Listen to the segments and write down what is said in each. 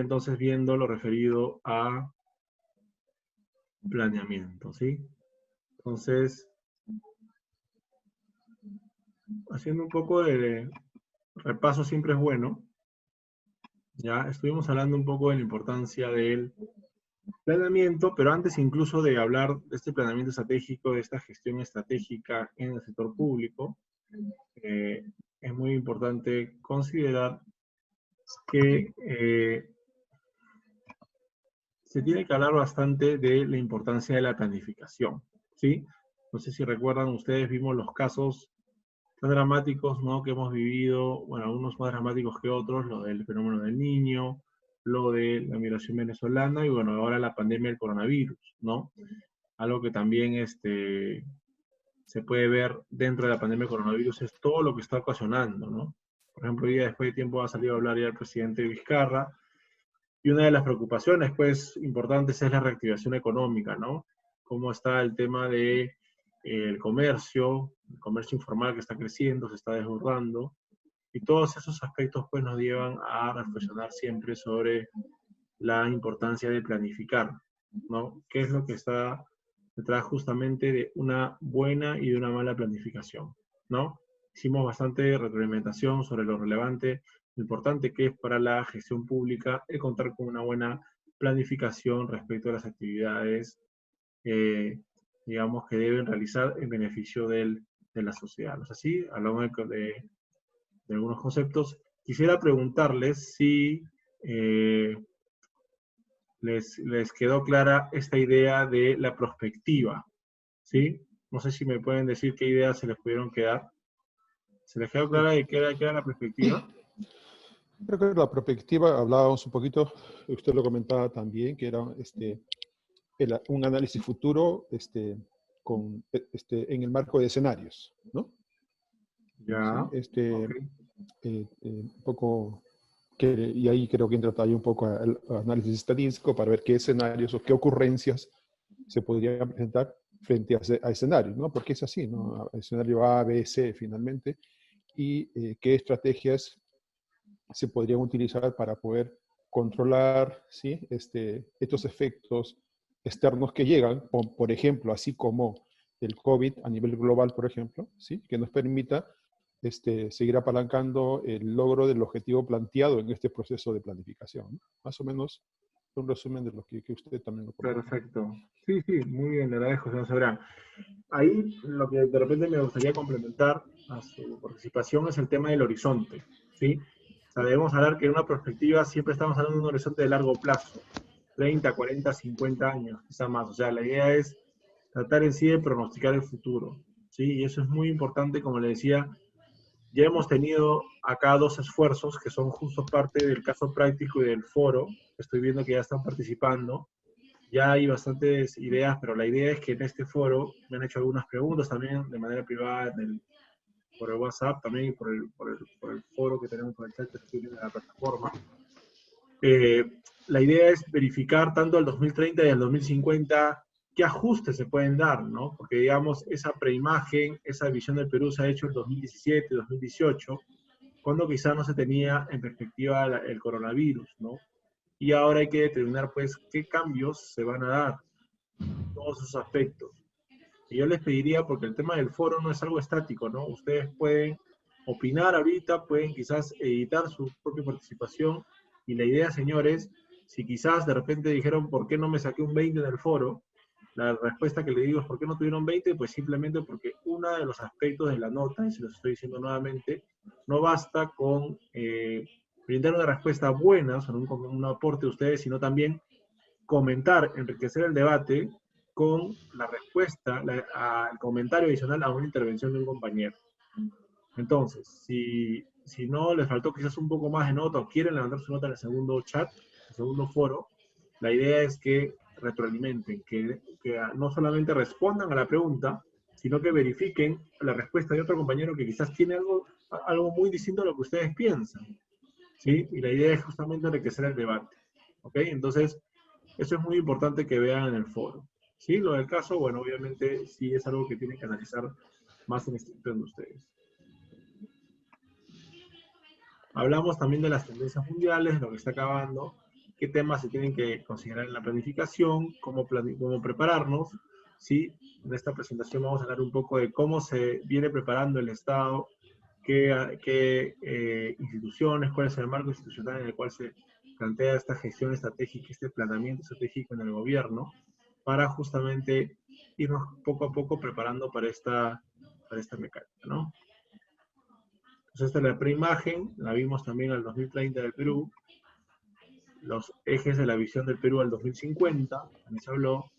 entonces viendo lo referido a planeamiento, ¿sí? Entonces, haciendo un poco de repaso siempre es bueno. Ya estuvimos hablando un poco de la importancia del planeamiento, pero antes incluso de hablar de este planeamiento estratégico, de esta gestión estratégica en el sector público, es muy importante considerar que se tiene que hablar bastante de la importancia de la planificación, ¿sí? No sé si recuerdan ustedes, vimos los casos tan dramáticos, ¿no?, que hemos vivido, bueno, algunos más dramáticos que otros, lo del fenómeno del Niño, lo de la migración venezolana y, bueno, ahora la pandemia del coronavirus, ¿no? Algo que también se puede ver dentro de la pandemia del coronavirus es todo lo que está ocasionando, ¿no? Por ejemplo, hoy día, después de tiempo, ha salido a hablar ya el presidente Vizcarra, y una de las preocupaciones, pues, importantes es la reactivación económica, ¿no? Cómo está el tema de el comercio informal que está creciendo, se está desbordando, y todos esos aspectos, pues, nos llevan a reflexionar siempre sobre la importancia de planificar, ¿no? ¿Qué es lo que está detrás justamente de una buena y de una mala planificación, ¿no? Hicimos bastante retroalimentación sobre lo relevante, lo importante que es para la gestión pública el contar con una buena planificación respecto a las actividades, eh, digamos, que deben realizar en beneficio de la sociedad. ¿No es así? Hablamos de algunos conceptos. Quisiera preguntarles si les quedó clara esta idea de la prospectiva, ¿sí? No sé si me pueden decir qué ideas se les pudieron quedar. ¿Se les quedó clara de qué era la perspectiva? Creo que la perspectiva, hablábamos un poquito, usted lo comentaba también, que era un análisis futuro en el marco de escenarios, ¿no? Ya, ¿Sí? ok. Un poco, y ahí creo que entra también un poco el análisis estadístico para ver qué escenarios o qué ocurrencias se podrían presentar frente a escenarios, ¿no? Porque es así, ¿no? Escenario A, B, C finalmente, y qué estrategias se podrían utilizar para poder controlar, ¿sí?, estos efectos externos que llegan, por ejemplo, así como el COVID a nivel global, por ejemplo, ¿sí?, que nos permita seguir apalancando el logro del objetivo planteado en este proceso de planificación, ¿no? Más o menos un resumen de lo que usted también lo comentó. Perfecto. Sí, sí, muy bien, le agradezco, señor Cebrán. Ahí lo que de repente me gustaría complementar a su participación es el tema del horizonte, ¿sí? O sea, debemos hablar que en una perspectiva siempre estamos hablando de un horizonte de largo plazo, 30, 40, 50 años, quizá más. O sea, la idea es tratar en sí de pronosticar el futuro, ¿sí? Y eso es muy importante, como le decía, ya hemos tenido acá dos esfuerzos que son justo parte del caso práctico y del foro, estoy viendo que ya están participando. Ya hay bastantes ideas, pero la idea es que en este foro me han hecho algunas preguntas también de manera privada por el WhatsApp, también y por el foro que tenemos, por el chat que se tiene en la plataforma. La idea es verificar tanto al 2030 y al 2050 qué ajustes se pueden dar, ¿no? Porque, digamos, esa preimagen, esa visión del Perú se ha hecho en 2017, 2018, cuando quizá no se tenía en perspectiva el coronavirus, ¿no? Y ahora hay que determinar, pues, qué cambios se van a dar en todos esos aspectos. Y yo les pediría, porque el tema del foro no es algo estático, ¿no? Ustedes pueden opinar ahorita, pueden quizás editar su propia participación, y la idea, señores, si quizás de repente dijeron, ¿por qué no me saqué un 20 en el foro? La respuesta que le digo es, ¿por qué no tuvieron 20? Pues simplemente porque uno de los aspectos de la nota, y se los estoy diciendo nuevamente, no basta con brindar una respuesta buena, o sea, un aporte de ustedes, sino también comentar, enriquecer el debate con la respuesta, al comentario adicional a una intervención de un compañero. Entonces, si no les faltó quizás un poco más de nota o quieren levantar su nota en el segundo chat, el segundo foro, la idea es que retroalimenten, que no solamente respondan a la pregunta, sino que verifiquen la respuesta de otro compañero que quizás tiene algo muy distinto a lo que ustedes piensan, ¿sí? Y la idea es justamente enriquecer el debate, ¿ok? Entonces, eso es muy importante que vean en el foro. ¿Sí? Lo del caso, bueno, obviamente sí es algo que tienen que analizar más en estricto de ustedes. Hablamos también de las tendencias mundiales, de lo que está acabando, qué temas se tienen que considerar en la planificación, cómo prepararnos, ¿sí? En esta presentación vamos a hablar un poco de cómo se viene preparando el Estado, qué instituciones, cuál es el marco institucional en el cual se plantea esta gestión estratégica, este planeamiento estratégico en el gobierno, para justamente irnos poco a poco preparando para esta mecánica, ¿no? Entonces esta es la preimagen, la vimos también al 2030 del Perú, los ejes de la visión del Perú al 2050, también se habló.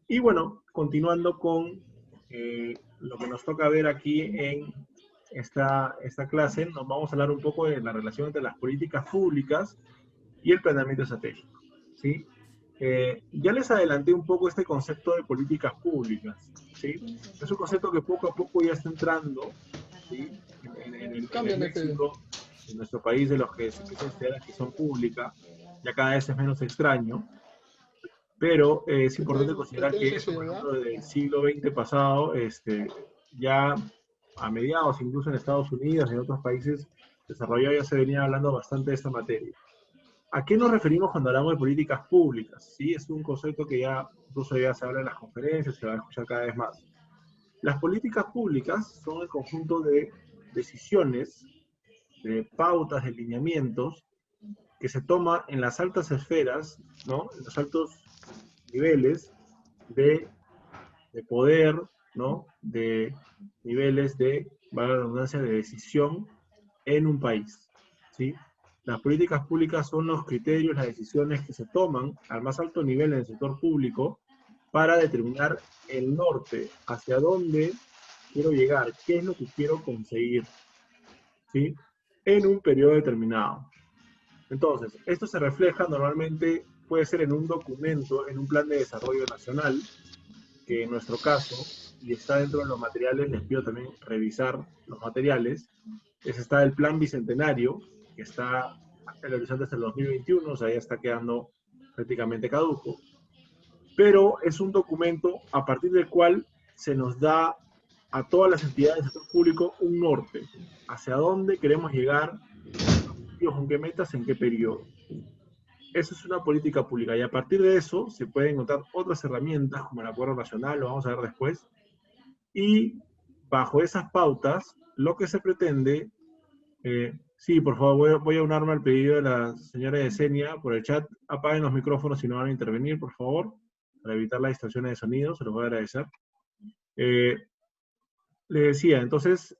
Y bueno, continuando con lo que nos toca ver aquí en esta clase, nos vamos a hablar un poco de la relación entre las políticas públicas y el planeamiento estratégico, ¿sí? Ya les adelanté un poco este concepto de políticas públicas, ¿sí? Es un concepto que poco a poco ya está entrando, ¿sí? En el léxico de nuestro país, de los que se empiezan a estudiar la gestión pública, ya cada vez es menos extraño, pero es importante considerar que eso, por ejemplo, del siglo XX pasado, ya a mediados, incluso en Estados Unidos y en otros países desarrollados, ya se venía hablando bastante de esta materia. ¿A qué nos referimos cuando hablamos de políticas públicas? ¿Sí? Es un concepto que ya incluso ya se habla en las conferencias, se va a escuchar cada vez más. Las políticas públicas son el conjunto de decisiones, de pautas, de lineamientos que se toma en las altas esferas, ¿no? En los altos niveles de poder, ¿no? De niveles de, valga la redundancia, de decisión en un país, ¿sí? Las políticas públicas son los criterios, las decisiones que se toman al más alto nivel en el sector público para determinar el norte, hacia dónde quiero llegar, qué es lo que quiero conseguir, ¿sí? En un periodo determinado. Entonces, esto se refleja normalmente, puede ser en un documento, en un plan de desarrollo nacional, que en nuestro caso, y está dentro de los materiales, les pido también revisar los materiales, está el plan bicentenario, que está en el horizonte hasta el 2021, o sea, ya está quedando prácticamente caduco, pero es un documento a partir del cual se nos da a todas las entidades del sector público un norte, hacia dónde queremos llegar, con qué metas, en qué periodo. Eso es una política pública, y a partir de eso se pueden encontrar otras herramientas, como el Acuerdo Nacional, lo vamos a ver después, y bajo esas pautas, lo que se pretende, sí, por favor, voy a unirme al pedido de la señora Yesenia por el chat. Apaguen los micrófonos si no van a intervenir, por favor, para evitar las distorsiones de sonido, se los voy a agradecer. Le decía, entonces,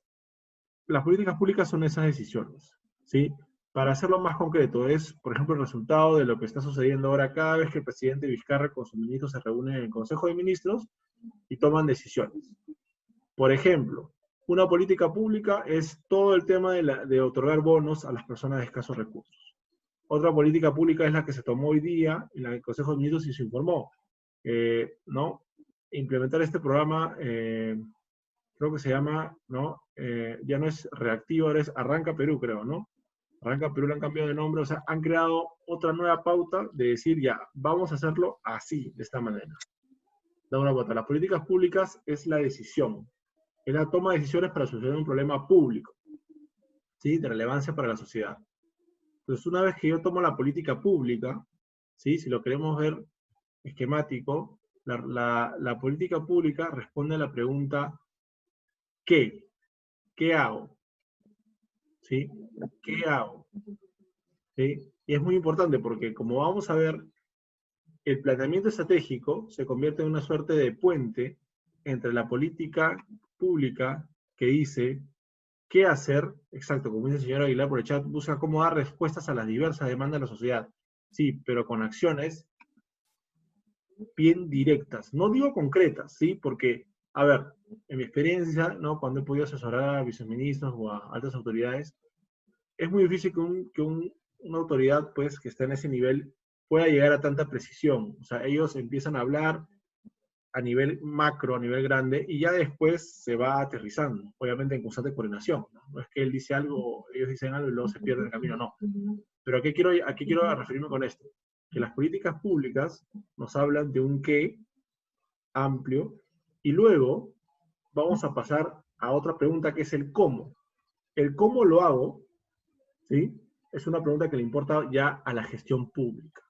las políticas públicas son esas decisiones, ¿sí? Para hacerlo más concreto, es, por ejemplo, el resultado de lo que está sucediendo ahora cada vez que el presidente Vizcarra con sus ministros se reúnen en el Consejo de Ministros y toman decisiones. Por ejemplo, una política pública es todo el tema de otorgar bonos a las personas de escasos recursos. Otra política pública es la que se tomó hoy día en el Consejo de Ministros y se informó, ¿no? Implementar este programa, creo que se llama, ¿no? Ya no es Reactiva, ahora es Arranca Perú, creo, ¿no? Arranca Perú, le han cambiado de nombre, o sea, han creado otra nueva pauta de decir, ya, vamos a hacerlo así, de esta manera. Da una vuelta. Las políticas públicas es la decisión, es la toma de decisiones para solucionar un problema público, ¿sí? De relevancia para la sociedad. Entonces, una vez que yo tomo la política pública, ¿sí? Si lo queremos ver esquemático, la política pública responde a la pregunta ¿qué? ¿Qué hago? ¿Sí? ¿Qué hago? ¿Sí? Y es muy importante porque, como vamos a ver, el planeamiento estratégico se convierte en una suerte de puente entre la política pública que dice qué hacer, exacto, como dice el señor Aguilar por el chat, busca cómo dar respuestas a las diversas demandas de la sociedad. Sí, pero con acciones bien directas. No digo concretas, ¿sí? Porque, a ver, en mi experiencia, ¿no? Cuando he podido asesorar a viceministros o a altas autoridades, es muy difícil que una autoridad, pues, que está en ese nivel, pueda llegar a tanta precisión. O sea, ellos empiezan a hablar a nivel macro, a nivel grande, y ya después se va aterrizando, obviamente en constante coordinación. No es que él dice algo, ellos dicen algo y luego se pierde el camino, no. Pero a qué quiero referirme con esto? Que las políticas públicas nos hablan de un qué amplio, y luego vamos a pasar a otra pregunta que es el cómo. El cómo lo hago, ¿sí? es una pregunta que le importa ya a la gestión pública.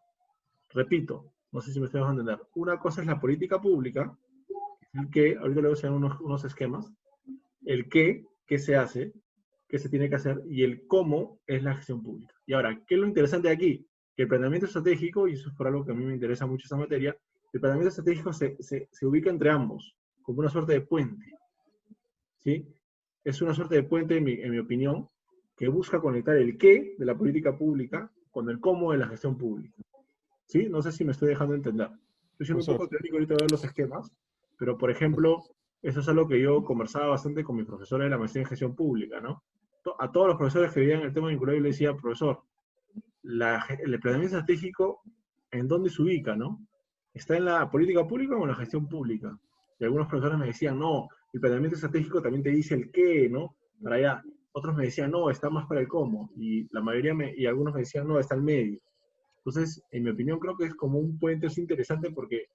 Repito, no sé si me estoy dejando entender. Una cosa es la política pública, el que, ahorita le voy a enseñar unos esquemas, el qué se hace, qué se tiene que hacer, y el cómo es la gestión pública. Y ahora, ¿qué es lo interesante de aquí? Que el planeamiento estratégico, y eso es por algo que a mí me interesa mucho esta materia, el planeamiento estratégico se ubica entre ambos, como una suerte de puente, ¿sí? Es una suerte de puente, en mi opinión, que busca conectar el qué de la política pública con el cómo de la gestión pública. ¿Sí? No sé si me estoy dejando entender. Estoy siendo un Profesor, poco teórico ahorita de ver los esquemas, pero por ejemplo, eso es algo que yo conversaba bastante con mi profesora de la maestría en gestión pública, ¿no? A todos los profesores que veían el tema vinculado, yo le decía, profesor, el planeamiento estratégico, ¿en dónde se ubica, no? ¿Está en la política pública o en la gestión pública? Y algunos profesores me decían, no, el planeamiento estratégico también te dice el qué, ¿no? Para allá. Otros me decían, no, está más para el cómo. Y la mayoría, y algunos me decían, no, está al medio. Entonces, en mi opinión, creo que es como un puente, es interesante porque,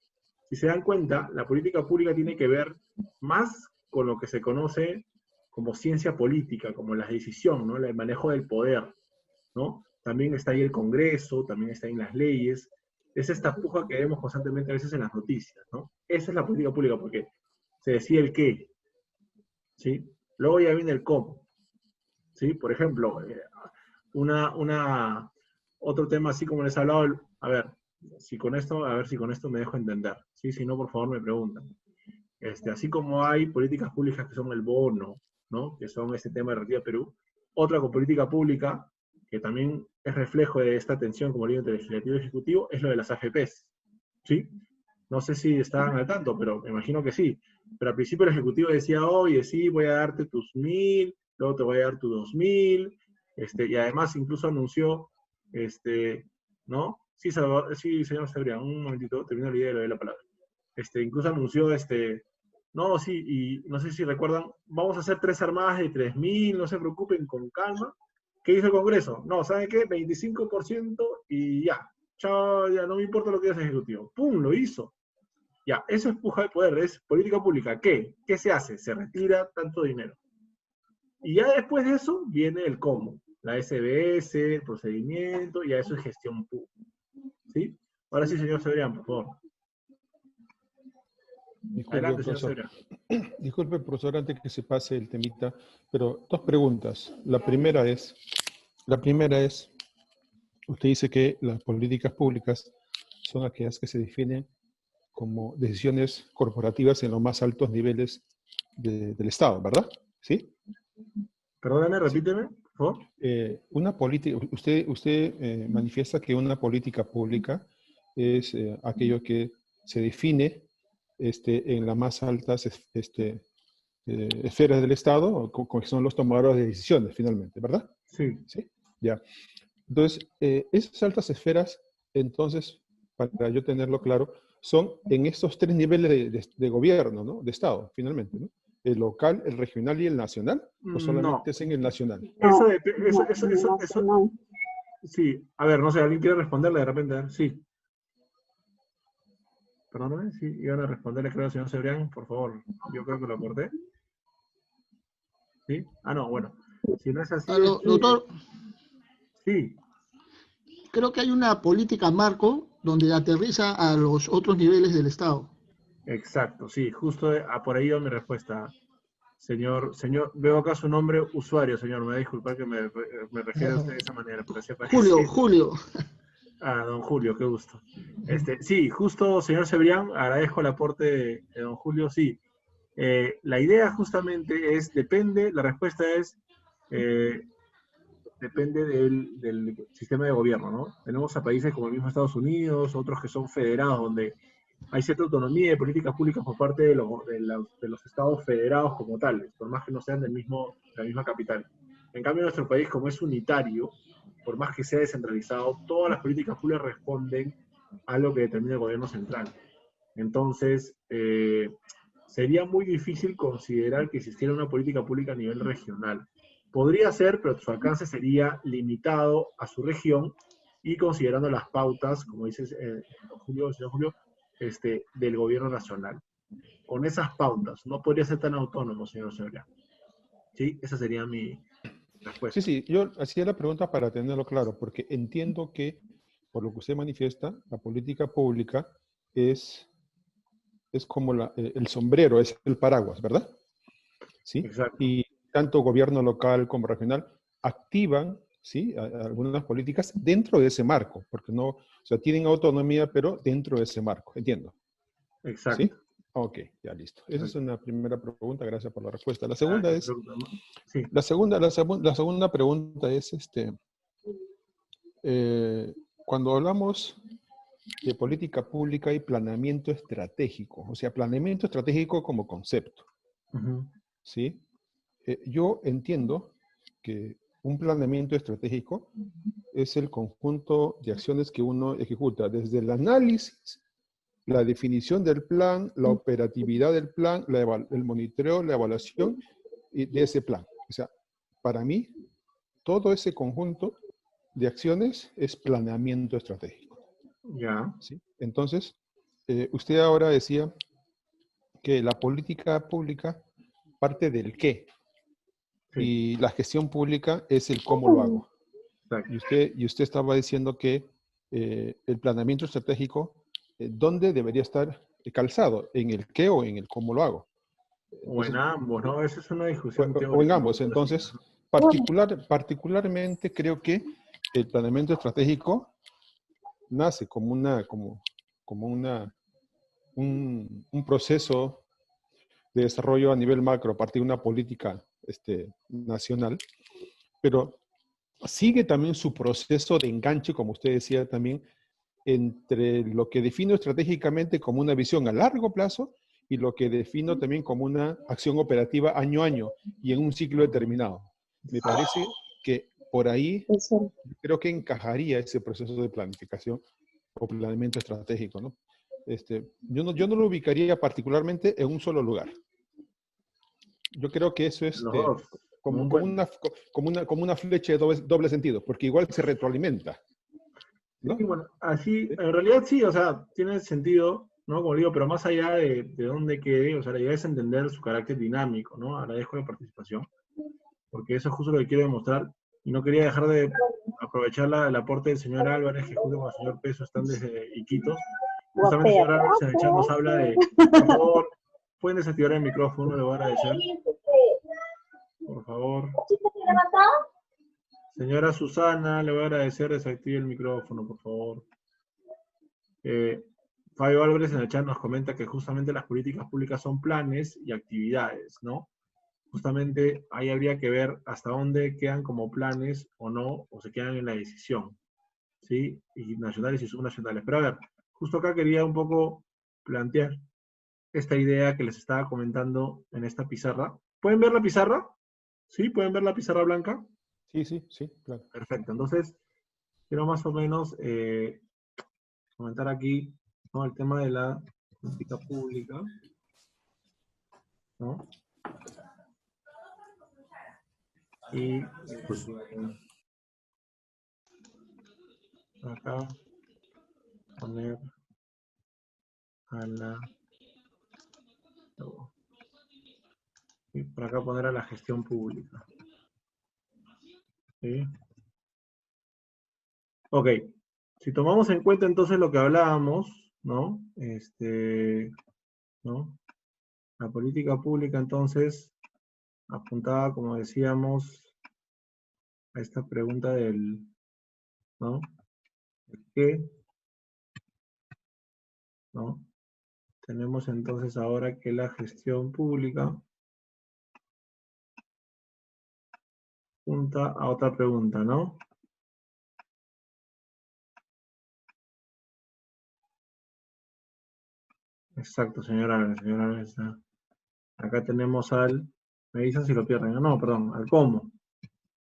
si se dan cuenta, la política pública tiene que ver más con lo que se conoce como ciencia política, como la decisión, ¿no? El manejo del poder, ¿no? También está ahí el Congreso, también está ahí las leyes. Es esta puja que vemos constantemente a veces en las noticias, ¿no? Esa es la política pública porque se decide el qué, ¿sí? Luego ya viene el cómo, ¿sí? Por ejemplo, otro tema así como les he hablado, a ver, a ver si con esto me dejo entender, ¿sí? Si no, por favor me preguntan. Así como hay políticas públicas que son el bono, ¿no? Que son este tema de Retira Perú, otra con política pública, que también es reflejo de esta tensión, como digo, entre legislativo y ejecutivo, es lo de las AFPs, ¿sí? No sé si estaban al tanto, pero me imagino que sí. Pero al principio el ejecutivo decía, oye, sí, voy a darte tus 1.000, luego te voy a dar tus 2.000, y además incluso anunció, ¿no? Sí, Salvador, sí, señor Cebrián, un momentito, termino la idea y le doy la palabra. Incluso anunció, no, sí, y no sé si recuerdan, vamos a hacer 3 armadas de 3.000, no se preocupen, con calma. ¿Qué hizo el Congreso? No, ¿saben qué? 25% y ya. Chao, ya no me importa lo que hace el Ejecutivo. ¡Pum! Lo hizo. Ya, eso es puja de poder, es política pública. ¿Qué? ¿Qué se hace? Se retira tanto dinero. Y ya después de eso viene el cómo. La SBS, el procedimiento, y ya eso es gestión pública. ¿Sí? Ahora sí, señor Cebrián, por favor. disculpe, Adelante, señor profesor. Cebrián. Disculpe, profesor, antes que se pase el temita, pero dos preguntas. La primera es, usted dice que las políticas públicas son aquellas que se definen como decisiones corporativas en los más altos niveles del Estado, ¿verdad? ¿Sí? Perdóname, Sí. repíteme, por favor. Una política, usted manifiesta que una política pública es aquello que se define en las más altas esferas del Estado, que son los tomadores de decisiones, finalmente, ¿verdad? Sí. Sí, ya. Entonces, esas altas esferas, entonces, para yo tenerlo claro, son en estos tres niveles de gobierno, ¿no? De Estado, finalmente, ¿no? El local, el regional y el nacional, o solamente No. es en el nacional. Eso, sí. A ver, no sé, ¿alguien quiere responderle de repente? Sí. Perdóname, sí, iban a responderle, creo, al señor Cebrián, por favor. Yo creo que lo corté. ¿Sí? Ah, no, bueno. Si no es así, Doctor, sí, creo que hay una política marco donde aterriza a los otros niveles del Estado. exacto, sí, justo por ahí va mi respuesta. Señor, veo acá su nombre usuario, señor, me va a disculpar que me refiera a usted de esa manera, pero sepa que sí. Julio. Ah, don Julio, qué gusto. Sí, justo, señor Cebrián, agradezco el aporte de don Julio, sí. La idea justamente es, la respuesta es, eh, depende del sistema de gobierno, ¿no? Tenemos a países como el mismo Estados Unidos, otros que son federados, donde hay cierta autonomía de políticas públicas por parte de los estados federados como tales, por más que no sean de la misma capital. En cambio, nuestro país, como es unitario, por más que sea descentralizado, todas las políticas públicas responden a lo que determina el gobierno central. Entonces, sería muy difícil considerar que existiera una política pública a nivel regional. Podría ser, pero su alcance sería limitado a su región y considerando las pautas, como dice Julio, el señor Julio, del gobierno nacional. Con esas pautas, no podría ser tan autónomo, señor Cebrián. ¿Sí? Esa sería mi respuesta. Sí, sí, yo hacía la pregunta para tenerlo claro, porque entiendo que, por lo que usted manifiesta, la política pública es, es como el sombrero, es el paraguas, ¿verdad? ¿Sí? Exacto. Y tanto gobierno local como regional activan, ¿sí? Algunas políticas dentro de ese marco, porque no, o sea, tienen autonomía, pero dentro de ese marco, entiendo. ¿Sí? Exacto. Ok, ya listo. Esa es Exacto. una primera pregunta, gracias por la respuesta. La Ah, segunda no se es, preocupe, ¿no? Sí. la segunda pregunta es, eh, cuando hablamos de política pública y planeamiento estratégico, o sea, planeamiento estratégico como concepto, Ujú. ¿sí? Yo entiendo que un planeamiento estratégico es el conjunto de acciones que uno ejecuta, desde el análisis, la definición del plan, la operatividad del plan, el monitoreo, la evaluación de ese plan. O sea, para mí, todo ese conjunto de acciones es planeamiento estratégico. Ya. ¿Sí? Entonces, usted ahora decía que la política pública parte del qué Sí. y la gestión pública es el cómo lo hago. Exacto. Y usted estaba diciendo que el planeamiento estratégico, ¿dónde debería estar calzado? ¿En el qué o en el cómo lo hago? O en Entonces, ambos, ¿no? Esa es una discusión o en teórica, ambos. por así. Entonces, particularmente creo que el planeamiento estratégico nace como un proceso de desarrollo a nivel macro a partir de una política nacional, pero sigue también su proceso de enganche, como usted decía también, entre lo que defino estratégicamente como una visión a largo plazo y lo que defino también como una acción operativa año a año y en un ciclo determinado. Me parece que por ahí creo que encajaría ese proceso de planificación o planeamiento estratégico, ¿no? Yo no lo ubicaría particularmente en un solo lugar. Yo creo que eso es Los dos. Como como, un como, puente. una, como una flecha de doble sentido, porque igual se retroalimenta, Sí, ¿no? bueno, así, ¿Sí? en realidad sí, o sea, tiene sentido, ¿no? Como digo, pero más allá de dónde quede, o sea, la idea es entender su carácter dinámico, ¿no? Agradezco la participación, porque eso es justo lo que quiero demostrar, y no quería dejar de aprovechar el aporte del señor Álvarez, que junto con el señor Peso están desde Iquitos. Justamente el señor Álvarez en el chat nos habla de, por favor, pueden desactivar el micrófono, le voy a agradecer, por favor. Señora Susana, le voy a agradecer, desactive el micrófono, por favor. Fabio Álvarez en el chat nos comenta que justamente las políticas públicas son planes y actividades, ¿no? Justamente ahí habría que ver hasta dónde quedan como planes o no, o se quedan en la decisión, ¿sí? Y nacionales y subnacionales. Pero a ver, justo acá quería un poco plantear esta idea que les estaba comentando en esta pizarra. ¿Pueden ver la pizarra? ¿Sí? ¿Pueden ver la pizarra blanca? Sí, sí, sí, claro. Perfecto. Entonces, quiero más o menos comentar aquí, ¿no? El tema de la política pública, ¿no? Y acá poner a la, y por acá poner a la gestión pública. ¿Sí? Ok, si tomamos en cuenta entonces lo que hablábamos, ¿no? ¿No? La política pública entonces apuntaba, como decíamos, a esta pregunta del, ¿no? ¿Qué? ¿No? Tenemos entonces ahora que la gestión pública apunta a otra pregunta, ¿no? Exacto, señora, señora. Acá tenemos al, me dicen si lo pierden, no, perdón, al cómo,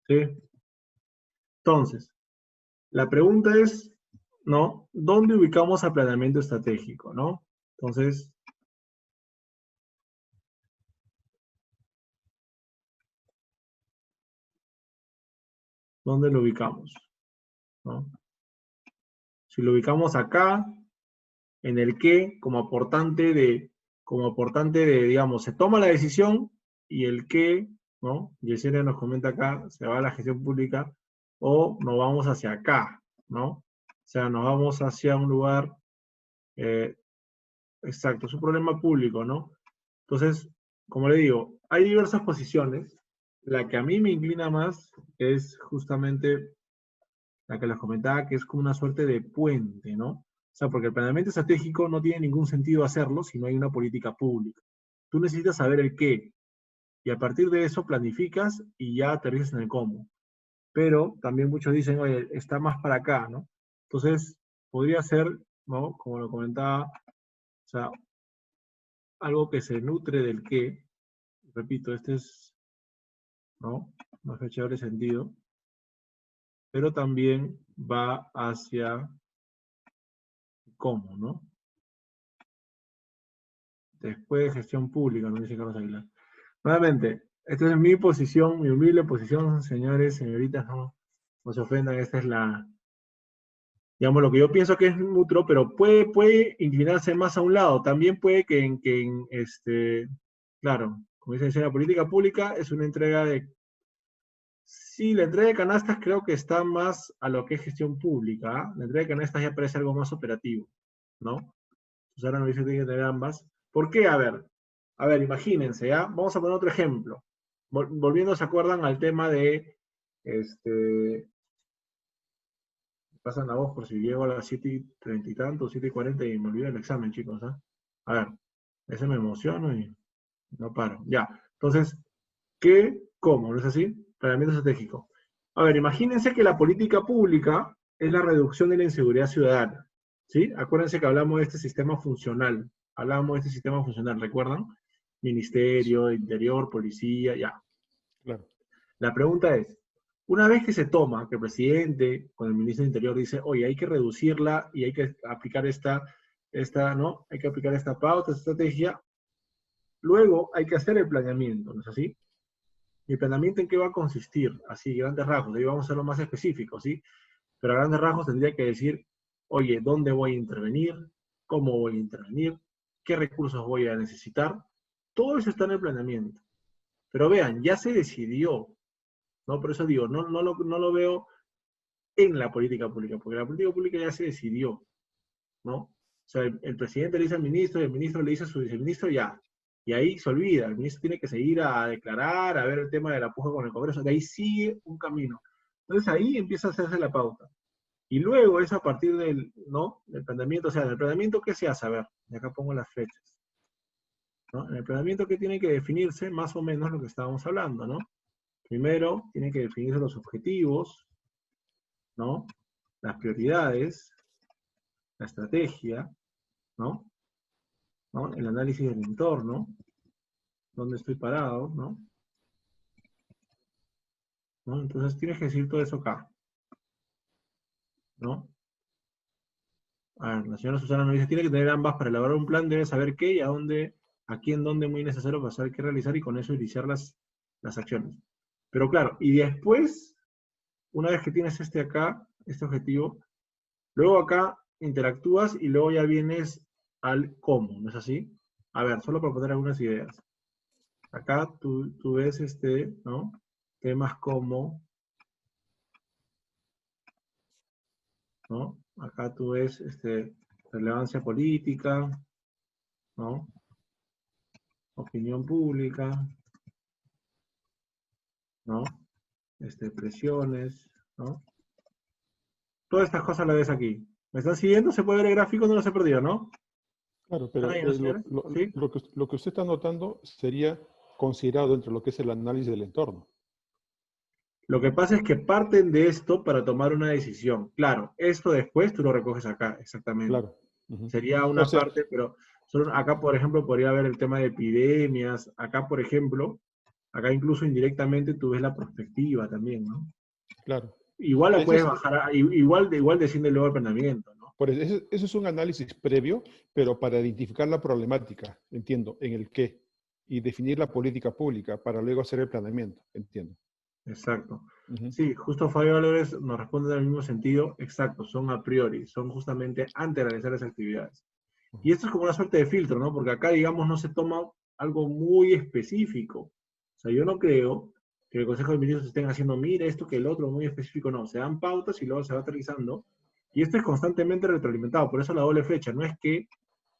¿sí? Entonces, la pregunta es, ¿no? ¿Dónde ubicamos el planeamiento estratégico, ¿no? Entonces, ¿dónde lo ubicamos? ¿No? Si lo ubicamos acá, en el qué, como aportante de, digamos, se toma la decisión y el qué, ¿no? Yesenia nos comenta acá, se va a la gestión pública, o nos vamos hacia acá, ¿no? O sea, nos vamos hacia un lugar, exacto, es un problema público, ¿no? Entonces, como le digo, hay diversas posiciones. La que a mí me inclina más es justamente la que les comentaba, que es como una suerte de puente, ¿no? O sea, porque el planeamiento estratégico no tiene ningún sentido hacerlo si no hay una política pública. Tú necesitas saber el qué, y a partir de eso planificas y ya aterrizas en el cómo. Pero también muchos dicen, oye, está más para acá, ¿no? Entonces, podría ser, ¿no? Como lo comentaba, o sea, algo que se nutre del qué. Repito, este es, ¿no? Más que chévere sentido, pero también va hacia cómo, ¿no? Después gestión pública, nos dice Carlos Aguilar. Nuevamente, esta es mi posición, mi humilde posición, señores, señoritas, no se ofendan, esta es la, digamos, lo que yo pienso que es neutro, pero puede inclinarse más a un lado. También puede claro, como dice la política pública es una entrega de. Sí, la entrega de canastas creo que está más a lo que es gestión pública. ¿Ah? La entrega de canastas ya parece algo más operativo, ¿no? Entonces ahora nos dice que tiene que tener ambas. ¿Por qué? A ver, imagínense, ¿ya? Vamos a poner otro ejemplo. Volviendo, ¿se acuerdan al tema de, pasan la voz por si llego a las 7:30 y tanto, 7:40 y me olvido el examen, chicos, ¿ah? A ver, ese me emociono y no paro. Ya, entonces, ¿qué? ¿Cómo? ¿No es así? Planeamiento estratégico. A ver, imagínense que la política pública es la reducción de la inseguridad ciudadana, ¿sí? Acuérdense que hablamos de este sistema funcional, ¿recuerdan? Ministerio, de Interior, Policía, ya. Claro. La pregunta es, una vez que se toma, que el presidente con el ministro de Interior dice, oye, hay que reducirla y hay que aplicar ¿no? Hay que aplicar esta pauta, esta estrategia, luego hay que hacer el planeamiento, ¿no es así? ¿Y el planeamiento en qué va a consistir? Así, grandes rasgos, ahí vamos a ser lo más específico, ¿sí? Pero a grandes rasgos tendría que decir, oye, ¿dónde voy a intervenir? ¿Cómo voy a intervenir? ¿Qué recursos voy a necesitar? Todo eso está en el planeamiento. Pero vean, ya se decidió, ¿no? Por eso digo, no lo veo en la política pública, porque la política pública ya se decidió, ¿no? O sea, el presidente le dice al ministro y el ministro le dice a su viceministro, ya. Y ahí se olvida, el ministro tiene que seguir a declarar, a ver el tema de la puja con el Congreso, de ahí sigue un camino. Entonces ahí empieza a hacerse la pauta. Y luego es a partir del, ¿no? Del planeamiento, o sea, del planeamiento, ¿qué se hace? A ver, y acá pongo las fechas. ¿No? En el planeamiento que tiene que definirse más o menos lo que estábamos hablando, ¿no? Primero, tienen que definirse los objetivos, ¿no? Las prioridades, la estrategia, ¿no? ¿No? El análisis del entorno, dónde estoy parado, ¿no? ¿No? Entonces tienes que decir todo eso acá, ¿no? A ver, la señora Susana nos dice, tiene que tener ambas para elaborar un plan, debe saber qué y a dónde, aquí en dónde muy necesario para saber qué realizar y con eso iniciar las acciones. Pero claro, y después, una vez que tienes este objetivo, luego acá interactúas y luego ya vienes al cómo, ¿no es así? A ver, solo para poner algunas ideas. Acá tú ves ¿no? Temas como, ¿no? Acá tú ves relevancia política, ¿no? Opinión pública, ¿no? Presiones, ¿no? Todas estas cosas las ves aquí. ¿Me están siguiendo? ¿Se puede ver el gráfico? No los he perdido, ¿no? Claro, ¿Están pero ahí, no, señores? ¿Sí? lo que usted está notando sería considerado dentro de lo que es el análisis del entorno. Lo que pasa es que parten de esto para tomar una decisión. Claro, esto después tú lo recoges acá, exactamente. Claro. Uh-huh. Sería O una sea, parte, pero acá, por ejemplo, podría haber el tema de epidemias. Acá, por ejemplo, acá incluso indirectamente tú ves la perspectiva también, ¿no? claro. Igual la Ese puedes es, bajar, igual desciende luego el planeamiento, ¿no? por eso es un análisis previo, pero para identificar la problemática, entiendo, en el qué, y definir la política pública para luego hacer el planeamiento, entiendo. Exacto. Uh-huh. Sí, justo Fabio Valores nos responde en el mismo sentido, exacto, son a priori, son justamente antes de realizar las actividades. Y esto es como una suerte de filtro, ¿no? Porque acá, digamos, no se toma algo muy específico. O sea, yo no creo que el Consejo de Ministros estén haciendo, mire, esto que el otro, muy específico, no. Se dan pautas y luego se va aterrizando. Y esto es constantemente retroalimentado, por eso la doble flecha. No es que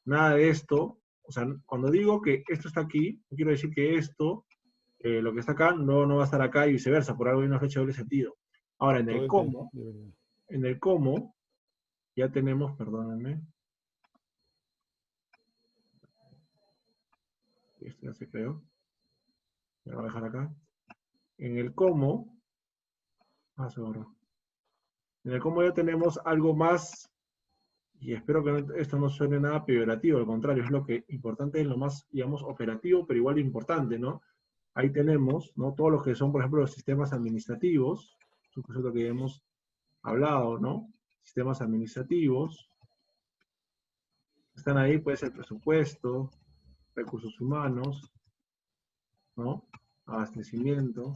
nada de esto, o sea, cuando digo que esto está aquí, no quiero decir que esto, lo que está acá, no va a estar acá y viceversa, por algo hay una flecha de doble sentido. Ahora, en el cómo, ya tenemos, perdónenme, esto ya se creó, me lo voy a dejar acá. En el cómo, se borró. En el cómo ya tenemos algo más, y espero que esto no suene nada peyorativo, al contrario, es lo que importante, es lo más, digamos, operativo, pero igual importante, ¿no? Ahí tenemos, ¿no? Todos los que son, por ejemplo, los sistemas administrativos, es un concepto que ya hemos hablado, ¿no? Sistemas administrativos, están ahí, puede ser presupuesto, recursos humanos, ¿no? Abastecimiento.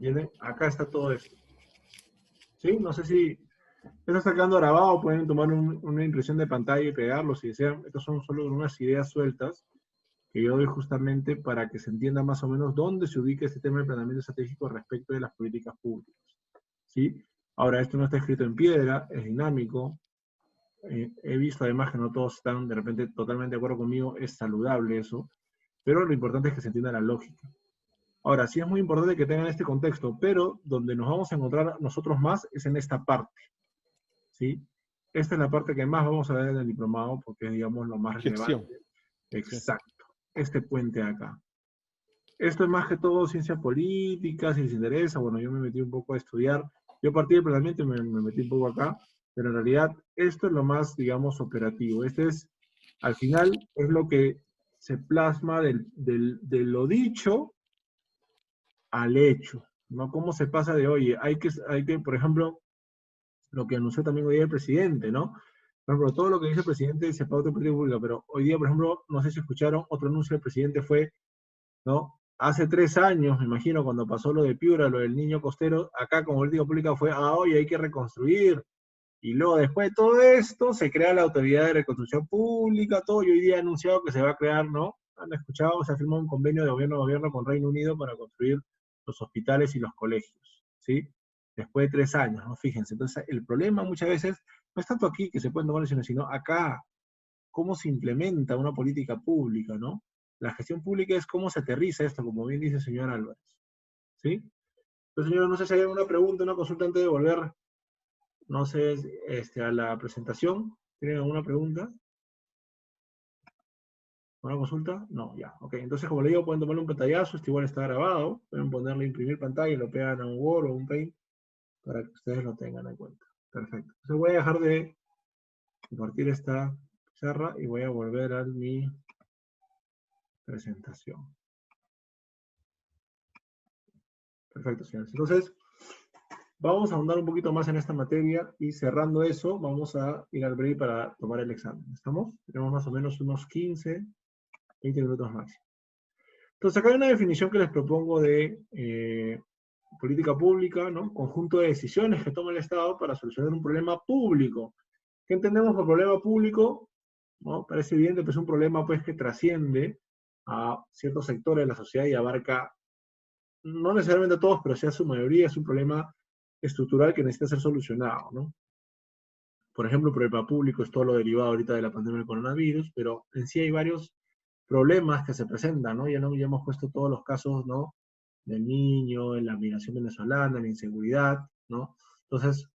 ¿Viene? Acá está todo esto. ¿Sí? No sé si esto está quedando grabado, pueden tomar una impresión de pantalla y pegarlo si desean. Estas son solo unas ideas sueltas que yo doy justamente para que se entienda más o menos dónde se ubica este tema de planeamiento estratégico respecto de las políticas públicas. ¿Sí? Ahora, esto no está escrito en piedra, es dinámico. He visto además que no todos están de repente totalmente de acuerdo conmigo, es saludable eso, pero lo importante es que se entienda la lógica. Ahora, sí es muy importante que tengan este contexto, pero donde nos vamos a encontrar nosotros más es en esta parte, ¿sí? Esta es la parte que más vamos a ver en el diplomado, porque es, digamos, lo más Gestión. relevante. Sí. Exacto, este puente acá. Esto es más que todo ciencia política, si les interesa, bueno, yo me metí un poco a estudiar, yo partí del planeamiento y me metí un poco acá, pero en realidad esto es lo más, digamos, operativo. Este es, al final, es lo que se plasma de lo dicho al hecho, ¿no? ¿Cómo se pasa de, oye, hay que, por ejemplo, lo que anunció también hoy día el presidente, ¿no? Por ejemplo, todo lo que dice el presidente se pauta en política pública, pero hoy día, por ejemplo, no sé si escucharon, otro anuncio del presidente fue, ¿no? Hace 3 años, me imagino, cuando pasó lo de Piura, lo del niño costero, acá como política pública fue, hoy hay que reconstruir. Y luego, después de todo esto, se crea la Autoridad de Reconstrucción Pública, todo, y hoy día ha anunciado que se va a crear, ¿no? Han escuchado, se ha firmado un convenio de gobierno a gobierno con Reino Unido para construir los hospitales y los colegios, ¿sí? Después de 3 años, ¿no? Fíjense, entonces el problema muchas veces no es tanto aquí que se pueden tomar decisiones, sino acá, cómo se implementa una política pública, ¿no? La gestión pública es cómo se aterriza esto, como bien dice el señor Álvarez, ¿sí? Entonces, señor, no sé si hay alguna pregunta, una consulta antes de volver, no sé, a la presentación. ¿Tienen alguna pregunta? ¿Una consulta? No, ya. Ok, entonces como le digo, pueden tomarle un pantallazo, esto igual está grabado, pueden ponerle imprimir pantalla y lo pegan a un Word o un Paint para que ustedes lo tengan en cuenta. Perfecto. Entonces voy a dejar de compartir esta pizarra y voy a volver a mi presentación. Perfecto, señores. Entonces, vamos a ahondar un poquito más en esta materia y cerrando eso, vamos a ir al break para tomar el examen. ¿Estamos? Tenemos más o menos unos 15, 20 minutos máximo. Entonces, acá hay una definición que les propongo de política pública, ¿no? Conjunto de decisiones que toma el Estado para solucionar un problema público. ¿Qué entendemos por problema público? ¿No? Parece evidente, pero es un problema pues, que trasciende a ciertos sectores de la sociedad y abarca, no necesariamente a todos, pero sí a su mayoría, es un problema estructural que necesita ser solucionado, ¿no? Por ejemplo, el problema público es todo lo derivado ahorita de la pandemia del coronavirus, pero en sí hay varios problemas que se presentan, ¿no? Ya hemos puesto todos los casos, ¿no? Del niño, en la migración venezolana, la inseguridad, ¿no? Entonces,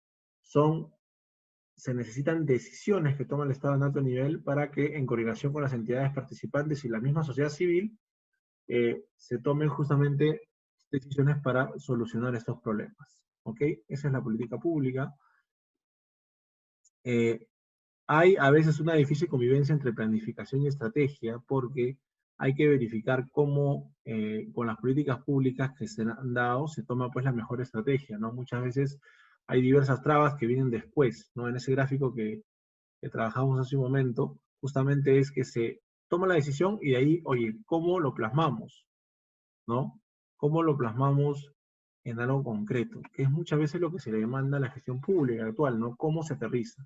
se necesitan decisiones que toma el Estado en alto nivel para que, en coordinación con las entidades participantes y la misma sociedad civil, se tomen justamente decisiones para solucionar estos problemas, ¿ok? Esa es la política pública. Hay a veces una difícil convivencia entre planificación y estrategia porque hay que verificar cómo con las políticas públicas que se han dado se toma pues la mejor estrategia, ¿no? Muchas veces hay diversas trabas que vienen después, ¿no? En ese gráfico que trabajamos hace un momento, justamente es que se toma la decisión y de ahí, oye, ¿cómo lo plasmamos? ¿No? ¿Cómo lo plasmamos en algo concreto? Que es muchas veces lo que se le demanda a la gestión pública actual, ¿no? ¿Cómo se aterriza?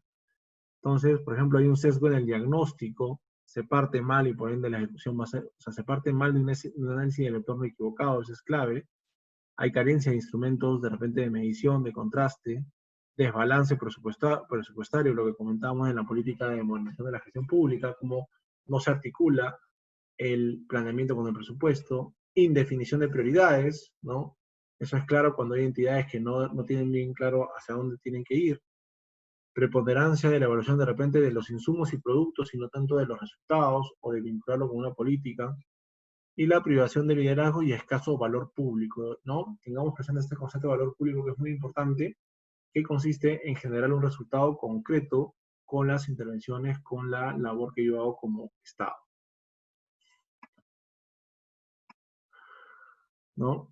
Entonces, por ejemplo, hay un sesgo en el diagnóstico, se parte mal y por ende la ejecución va a ser, o sea, se parte mal de un análisis del entorno equivocado, eso es clave. Hay carencia de instrumentos de repente de medición, de contraste, desbalance presupuestario, lo que comentábamos en la política de modernización de la gestión pública, cómo no se articula el planeamiento con el presupuesto, indefinición de prioridades, ¿no? Eso es claro cuando hay entidades que no tienen bien claro hacia dónde tienen que ir, preponderancia de la evaluación de repente de los insumos y productos y no tanto de los resultados o de vincularlo con una política, y la privación de liderazgo y escaso valor público, ¿no? Tengamos presente este concepto de valor público que es muy importante, que consiste en generar un resultado concreto con las intervenciones, con la labor que yo hago como Estado, ¿no?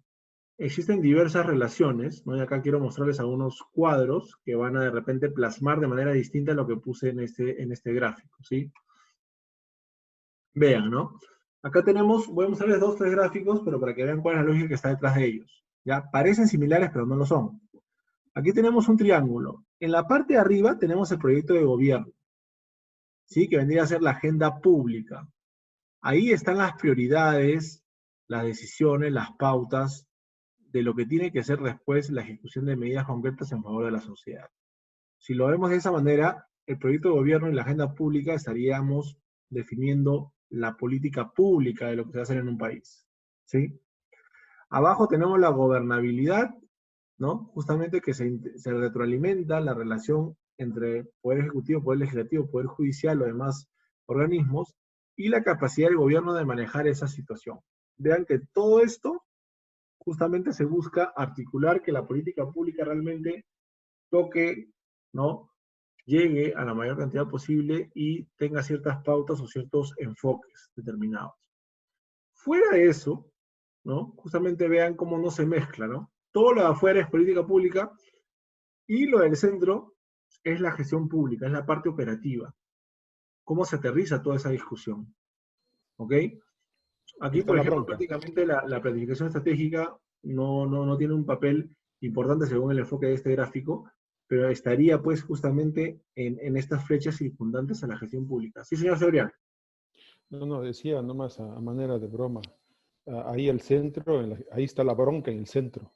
Existen diversas relaciones, ¿no? Y acá quiero mostrarles algunos cuadros que van a de repente plasmar de manera distinta lo que puse en este gráfico, ¿sí? Vean, ¿no? Acá tenemos, voy a mostrarles dos, tres gráficos, pero para que vean cuál es la lógica que está detrás de ellos. ¿Ya? Parecen similares, pero no lo son. Aquí tenemos un triángulo. En la parte de arriba tenemos el proyecto de gobierno, ¿sí? Que vendría a ser la agenda pública. Ahí están las prioridades, las decisiones, las pautas de lo que tiene que ser después la ejecución de medidas concretas en favor de la sociedad. Si lo vemos de esa manera, el proyecto de gobierno y la agenda pública estaríamos definiendo la política pública de lo que se va a hacer en un país, ¿sí? Abajo tenemos la gobernabilidad, ¿no? Justamente que se retroalimenta la relación entre Poder Ejecutivo, Poder Legislativo, Poder Judicial o demás organismos, y la capacidad del gobierno de manejar esa situación. Vean que todo esto justamente se busca articular que la política pública realmente toque, ¿no? Llegue a la mayor cantidad posible y tenga ciertas pautas o ciertos enfoques determinados. Fuera de eso, ¿no? Justamente vean cómo no se mezcla, ¿no? Todo lo de afuera es política pública y lo del centro es la gestión pública, es la parte operativa. ¿Cómo se aterriza toda esa discusión? ¿Ok? Ahí Aquí, está por la ejemplo, bronca. prácticamente la planificación estratégica no tiene un papel importante según el enfoque de este gráfico, pero estaría pues justamente en estas flechas circundantes a la gestión pública. Sí, señor Cebrián. No, no, decía nomás a manera de broma. Ahí el centro, ahí está la bronca en el centro.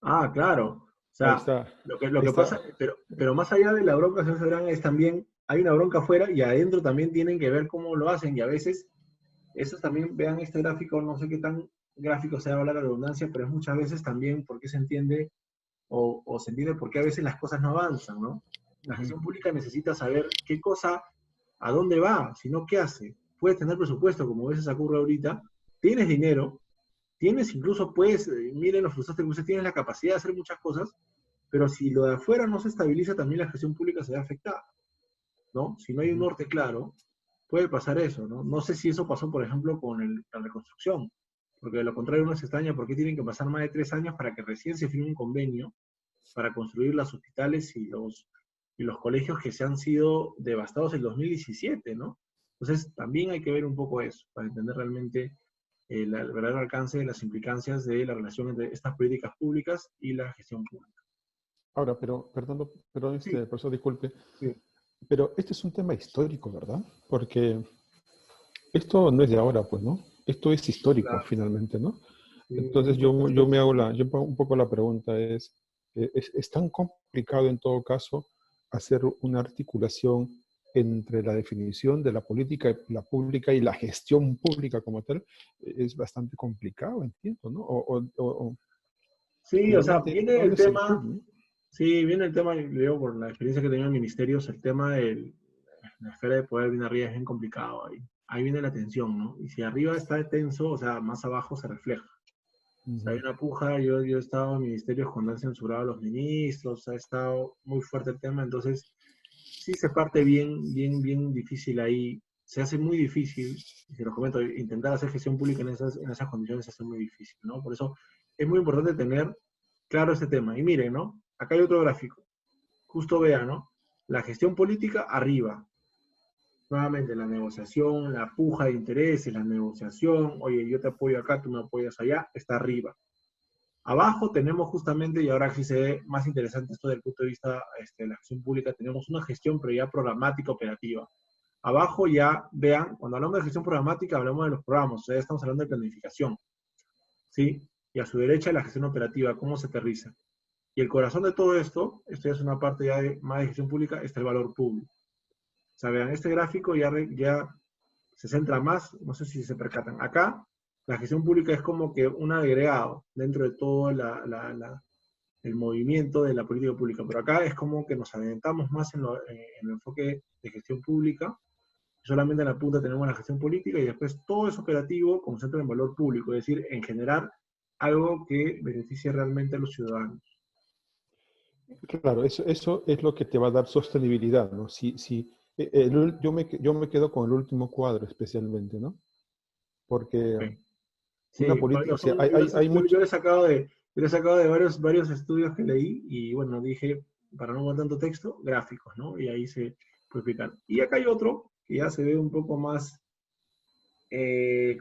Ah, claro. O Ahí sea, está. lo Ahí que pasa, está. pero más allá de la bronca, señor Cebrián, es también, hay una bronca afuera y adentro también tienen que ver cómo lo hacen y a veces, eso también, vean este gráfico, no sé qué tan gráfico sea la redundancia, pero es muchas veces también porque se entiende o se entiende por qué a veces las cosas no avanzan, ¿no? La Ujú. gestión pública necesita saber qué cosa, a dónde va, si no, ¿qué hace? Puedes tener presupuesto, como a veces ocurre ahorita, tienes dinero, tienes incluso, puedes, miren los frustrados que usted tiene la capacidad de hacer muchas cosas, pero si lo de afuera no se estabiliza, también la gestión pública se ve afectada, ¿no? Si no hay un Ujú. norte claro, puede pasar eso, ¿no? No sé si eso pasó, por ejemplo, con la reconstrucción, porque de lo contrario uno se extraña por qué tienen que pasar más de 3 años para que recién se firme un convenio para construir los hospitales y los colegios que se han sido devastados en 2017, ¿no? Entonces, también hay que ver un poco eso, para entender realmente el verdadero alcance de las implicancias de la relación entre estas políticas públicas y la gestión pública. Ahora, pero, perdón, Sí, profesor, disculpe, sí, pero este es un tema histórico, ¿verdad? Porque esto no es de ahora, pues, ¿no? Esto es histórico, claro. finalmente, ¿no? Sí, es Entonces un yo contexto me hago histórico. yo un poco la pregunta es tan complicado en todo caso hacer una articulación entre la definición de la política la pública y la gestión pública como tal, es bastante complicado, entiendo, ¿no? Sí, o sea, Finalmente, viene el ¿dónde es el tema, quid, no? sí, viene el tema, y digo, por la experiencia que tenía en ministerios, el tema de la esfera de poder viene arriba es bien complicado ahí. Ahí viene la tensión, ¿no? Y si arriba está tenso, o sea, más abajo se refleja. O sea, hay Ujú. una puja, yo he estado en ministerios cuando han censurado a los ministros, ha estado muy fuerte el tema, entonces sí se parte bien difícil ahí, se hace muy difícil, y se lo comento, intentar hacer gestión pública en esas condiciones se hace muy difícil, ¿no? Por eso es muy importante tener claro este tema. Y miren, ¿no? Acá hay otro gráfico, justo vean, ¿no? La gestión política arriba, nuevamente la negociación, la puja de intereses, la negociación, oye, yo te apoyo acá, tú me apoyas allá, está arriba. Abajo tenemos justamente, y ahora sí se ve más interesante esto desde el punto de vista de la gestión pública, tenemos una gestión pero ya programática operativa. Abajo ya vean, cuando hablamos de gestión programática, hablamos de los programas, o sea, ya estamos hablando de planificación, ¿sí? Y a su derecha la gestión operativa, cómo se aterriza. Y el corazón de todo esto ya es una parte ya más de gestión pública, está el valor público. O sea, vean, este gráfico ya se centra más, no sé si se percatan. Acá, la gestión pública es como que un agregado dentro de todo el movimiento de la política pública. Pero acá es como que nos adelantamos más en el enfoque de gestión pública. Solamente en la punta tenemos la gestión política y después todo es operativo concentra en valor público, es decir, en generar algo que beneficie realmente a los ciudadanos. Claro, eso es lo que te va a dar sostenibilidad, ¿no? Yo me quedo con el último cuadro especialmente, ¿no? Porque Okay. una Sí, política, o sea, hay yo mucho... le he sacado de varios estudios que leí y bueno, dije, para no poner tanto texto, gráficos, ¿no? Y ahí se puede explicar. Y acá hay otro que ya se ve un poco más,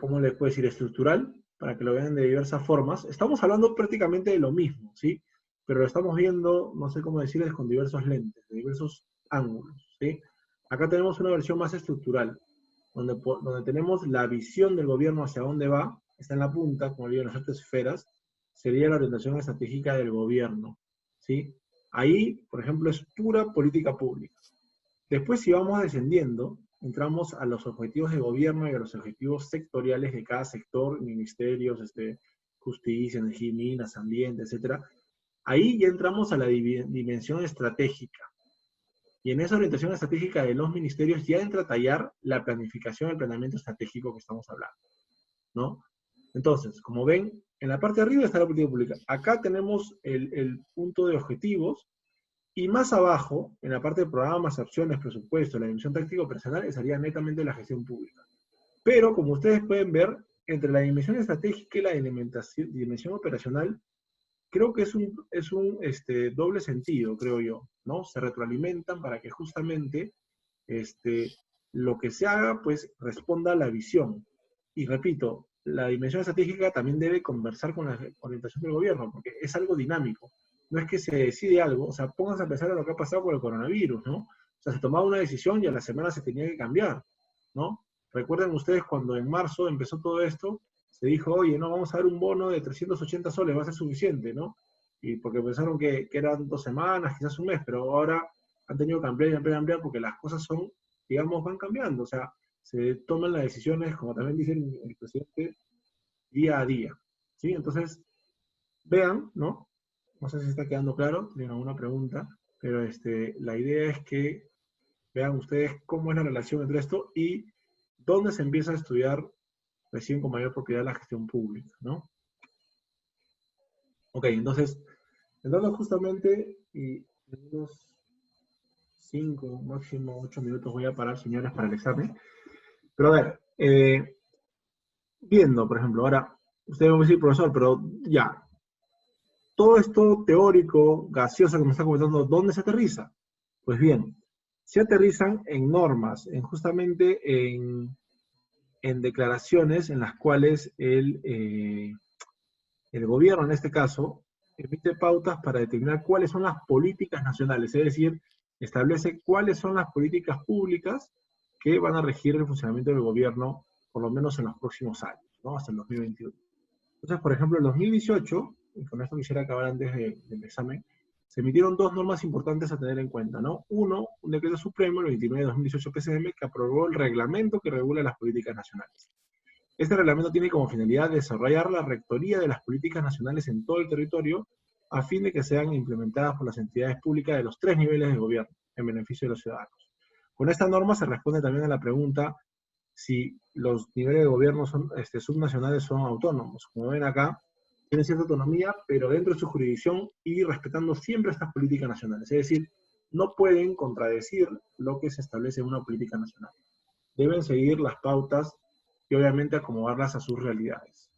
¿cómo les puedo decir? Estructural, para que lo vean de diversas formas. Estamos hablando prácticamente de lo mismo, ¿sí? Pero lo estamos viendo, no sé cómo decirles, con diversos lentes, de diversos ángulos, ¿sí? Acá tenemos una versión más estructural, donde tenemos la visión del gobierno hacia dónde va, está en la punta, como digo, en las altas esferas, sería la orientación estratégica del gobierno, ¿sí? Ahí, por ejemplo, es pura política pública. Después, si vamos descendiendo, entramos a los objetivos de gobierno y a los objetivos sectoriales de cada sector, ministerios, justicia, energía y minas, ambiente, etc. Ahí ya entramos a la dimensión estratégica. Y en esa orientación estratégica de los ministerios ya entra a tallar la planificación, el planeamiento estratégico que estamos hablando, ¿no? Entonces, como ven, en la parte de arriba está la política pública. Acá tenemos el punto de objetivos y más abajo, en la parte de programas, acciones, presupuesto, la dimensión táctico-operacional, estaría netamente la gestión pública. Pero, como ustedes pueden ver, entre la dimensión estratégica y la dimensión operacional, creo que es un doble sentido, creo yo, ¿no? Se retroalimentan para que justamente lo que se haga, pues, responda a la visión. Y repito, la dimensión estratégica también debe conversar con la orientación del gobierno, porque es algo dinámico. No es que se decide algo, o sea, pónganse a pensar en lo que ha pasado con el coronavirus, ¿no? O sea, se tomaba una decisión y a la semana se tenía que cambiar, ¿no? Recuerden ustedes cuando en marzo empezó todo esto, se dijo, oye, no, vamos a dar un bono de 380 soles, va a ser suficiente, ¿no? Y porque pensaron que eran 2 semanas, quizás un mes, pero ahora han tenido que ampliar porque las cosas son, digamos, van cambiando, o sea, se toman las decisiones, como también dice el presidente, día a día, ¿sí? Entonces, vean, ¿no? No sé si está quedando claro, tienen alguna pregunta, pero la idea es que vean ustedes cómo es la relación entre esto y dónde se empieza a estudiar recién con mayor propiedad la gestión pública, ¿no? Ok, entonces, entrando justamente, y en unos 5, máximo 8 minutos voy a parar, señores, para el examen. Pero a ver, viendo, por ejemplo, ahora, usted me va a decir, profesor, pero ya, todo esto teórico, gaseoso que me está comentando, ¿dónde se aterriza? Pues bien, se aterrizan en normas, justamente en declaraciones en las cuales el gobierno, en este caso, emite pautas para determinar cuáles son las políticas nacionales, es decir, establece cuáles son las políticas públicas que van a regir el funcionamiento del gobierno, por lo menos en los próximos años, ¿no? Hasta el 2021. Entonces, por ejemplo, en 2018, y con esto quisiera acabar antes del examen, se emitieron 2 normas importantes a tener en cuenta, ¿no? Uno, un decreto supremo, el 29 de 2018 PCM, que aprobó el reglamento que regula las políticas nacionales. Este reglamento tiene como finalidad desarrollar la rectoría de las políticas nacionales en todo el territorio a fin de que sean implementadas por las entidades públicas de los 3 niveles de gobierno en beneficio de los ciudadanos. Con esta norma se responde también a la pregunta si los niveles de gobierno subnacionales son autónomos. Como ven acá, tienen cierta autonomía, pero dentro de su jurisdicción y respetando siempre estas políticas nacionales. Es decir, no pueden contradecir lo que se establece en una política nacional. Deben seguir las pautas y obviamente acomodarlas a sus realidades.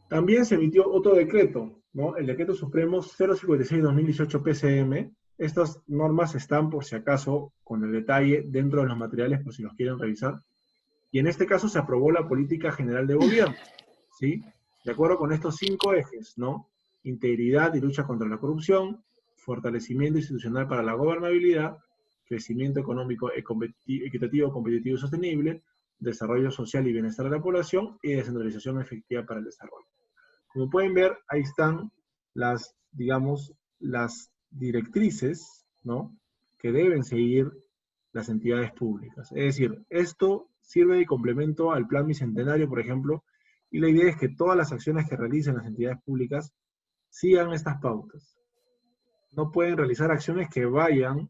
También se emitió otro decreto, ¿no? El decreto supremo 056-2018 PCM. Estas normas están, por si acaso, con el detalle dentro de los materiales, por si los quieren revisar. Y en este caso se aprobó la política general de gobierno, ¿sí? De acuerdo con estos 5 ejes, ¿no? Integridad y lucha contra la corrupción, fortalecimiento institucional para la gobernabilidad, crecimiento económico equitativo, competitivo y sostenible, desarrollo social y bienestar de la población, y descentralización efectiva para el desarrollo. Como pueden ver, ahí están las, digamos, las directrices, ¿no?, que deben seguir las entidades públicas. Es decir, esto sirve de complemento al Plan Bicentenario, por ejemplo, y la idea es que todas las acciones que realicen las entidades públicas sigan estas pautas. No pueden realizar acciones que vayan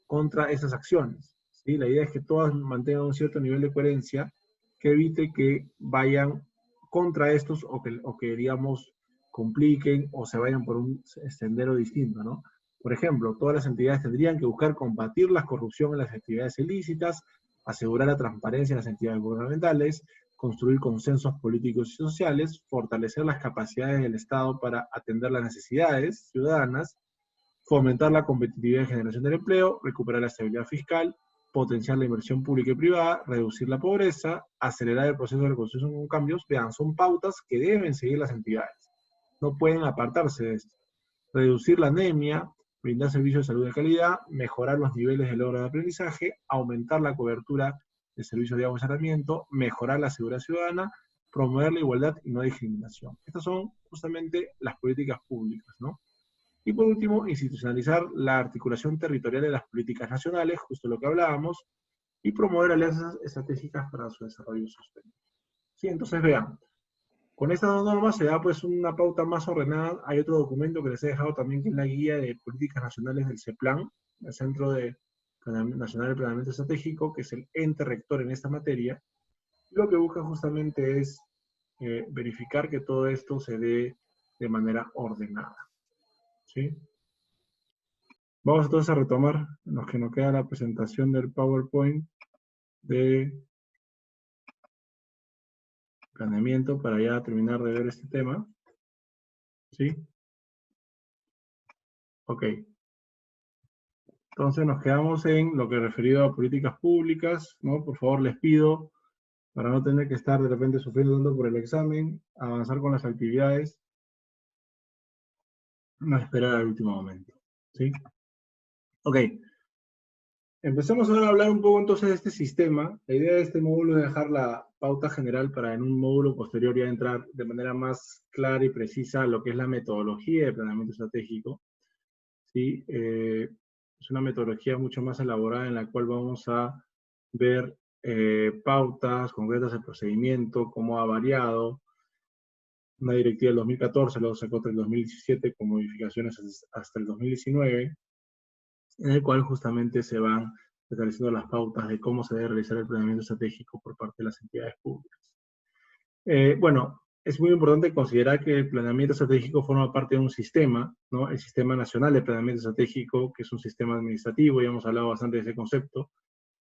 contra esas acciones, ¿sí? La idea es que todas mantengan un cierto nivel de coherencia que evite que vayan contra estos o que digamos, compliquen o se vayan por un sendero distinto, ¿no? Por ejemplo, todas las entidades tendrían que buscar combatir la corrupción en las actividades ilícitas, asegurar la transparencia en las entidades gubernamentales, construir consensos políticos y sociales, fortalecer las capacidades del Estado para atender las necesidades ciudadanas, fomentar la competitividad y generación del empleo, recuperar la estabilidad fiscal, potenciar la inversión pública y privada, reducir la pobreza, acelerar el proceso de reconstrucción con cambios. Vean, son pautas que deben seguir las entidades. No pueden apartarse de esto. Reducir la anemia, brindar servicios de salud de calidad, mejorar los niveles de logro de aprendizaje, aumentar la cobertura de servicios de agua y saneamiento, mejorar la seguridad ciudadana, promover la igualdad y no discriminación. Estas son justamente las políticas públicas, ¿no? Y por último, institucionalizar la articulación territorial de las políticas nacionales, justo lo que hablábamos, y promover alianzas estratégicas para su desarrollo sostenible. Sí, entonces vean, con estas dos normas se da pues una pauta más ordenada. Hay otro documento que les he dejado también, que es la guía de políticas nacionales del CEPLAN, el Centro Nacional de Planeamiento Estratégico, que es el ente rector en esta materia. Lo que busca justamente es verificar que todo esto se dé de manera ordenada. ¿Sí? Vamos entonces a retomar en lo que nos queda la presentación del PowerPoint de planeamiento para ya terminar de ver este tema. ¿Sí? Ok. Entonces nos quedamos en lo que referido a políticas públicas, ¿no? Por favor, les pido, para no tener que estar de repente sufriendo tanto por el examen, avanzar con las actividades, no esperar al último momento. ¿Sí? Ok. Empecemos ahora a hablar un poco entonces de este sistema. La idea de este módulo es dejar la pauta general para en un módulo posterior ya entrar de manera más clara y precisa a lo que es la metodología de planeamiento estratégico. ¿Sí? Es una metodología mucho más elaborada en la cual vamos a ver pautas concretas del procedimiento, cómo ha variado. Una directiva del 2014, luego sacó otra del 2017 con modificaciones hasta el 2019, en el cual justamente se van estableciendo las pautas de cómo se debe realizar el planeamiento estratégico por parte de las entidades públicas. Bueno, es muy importante considerar que el planeamiento estratégico forma parte de un sistema, ¿no? El Sistema Nacional de Planeamiento Estratégico, que es un sistema administrativo, ya hemos hablado bastante de ese concepto.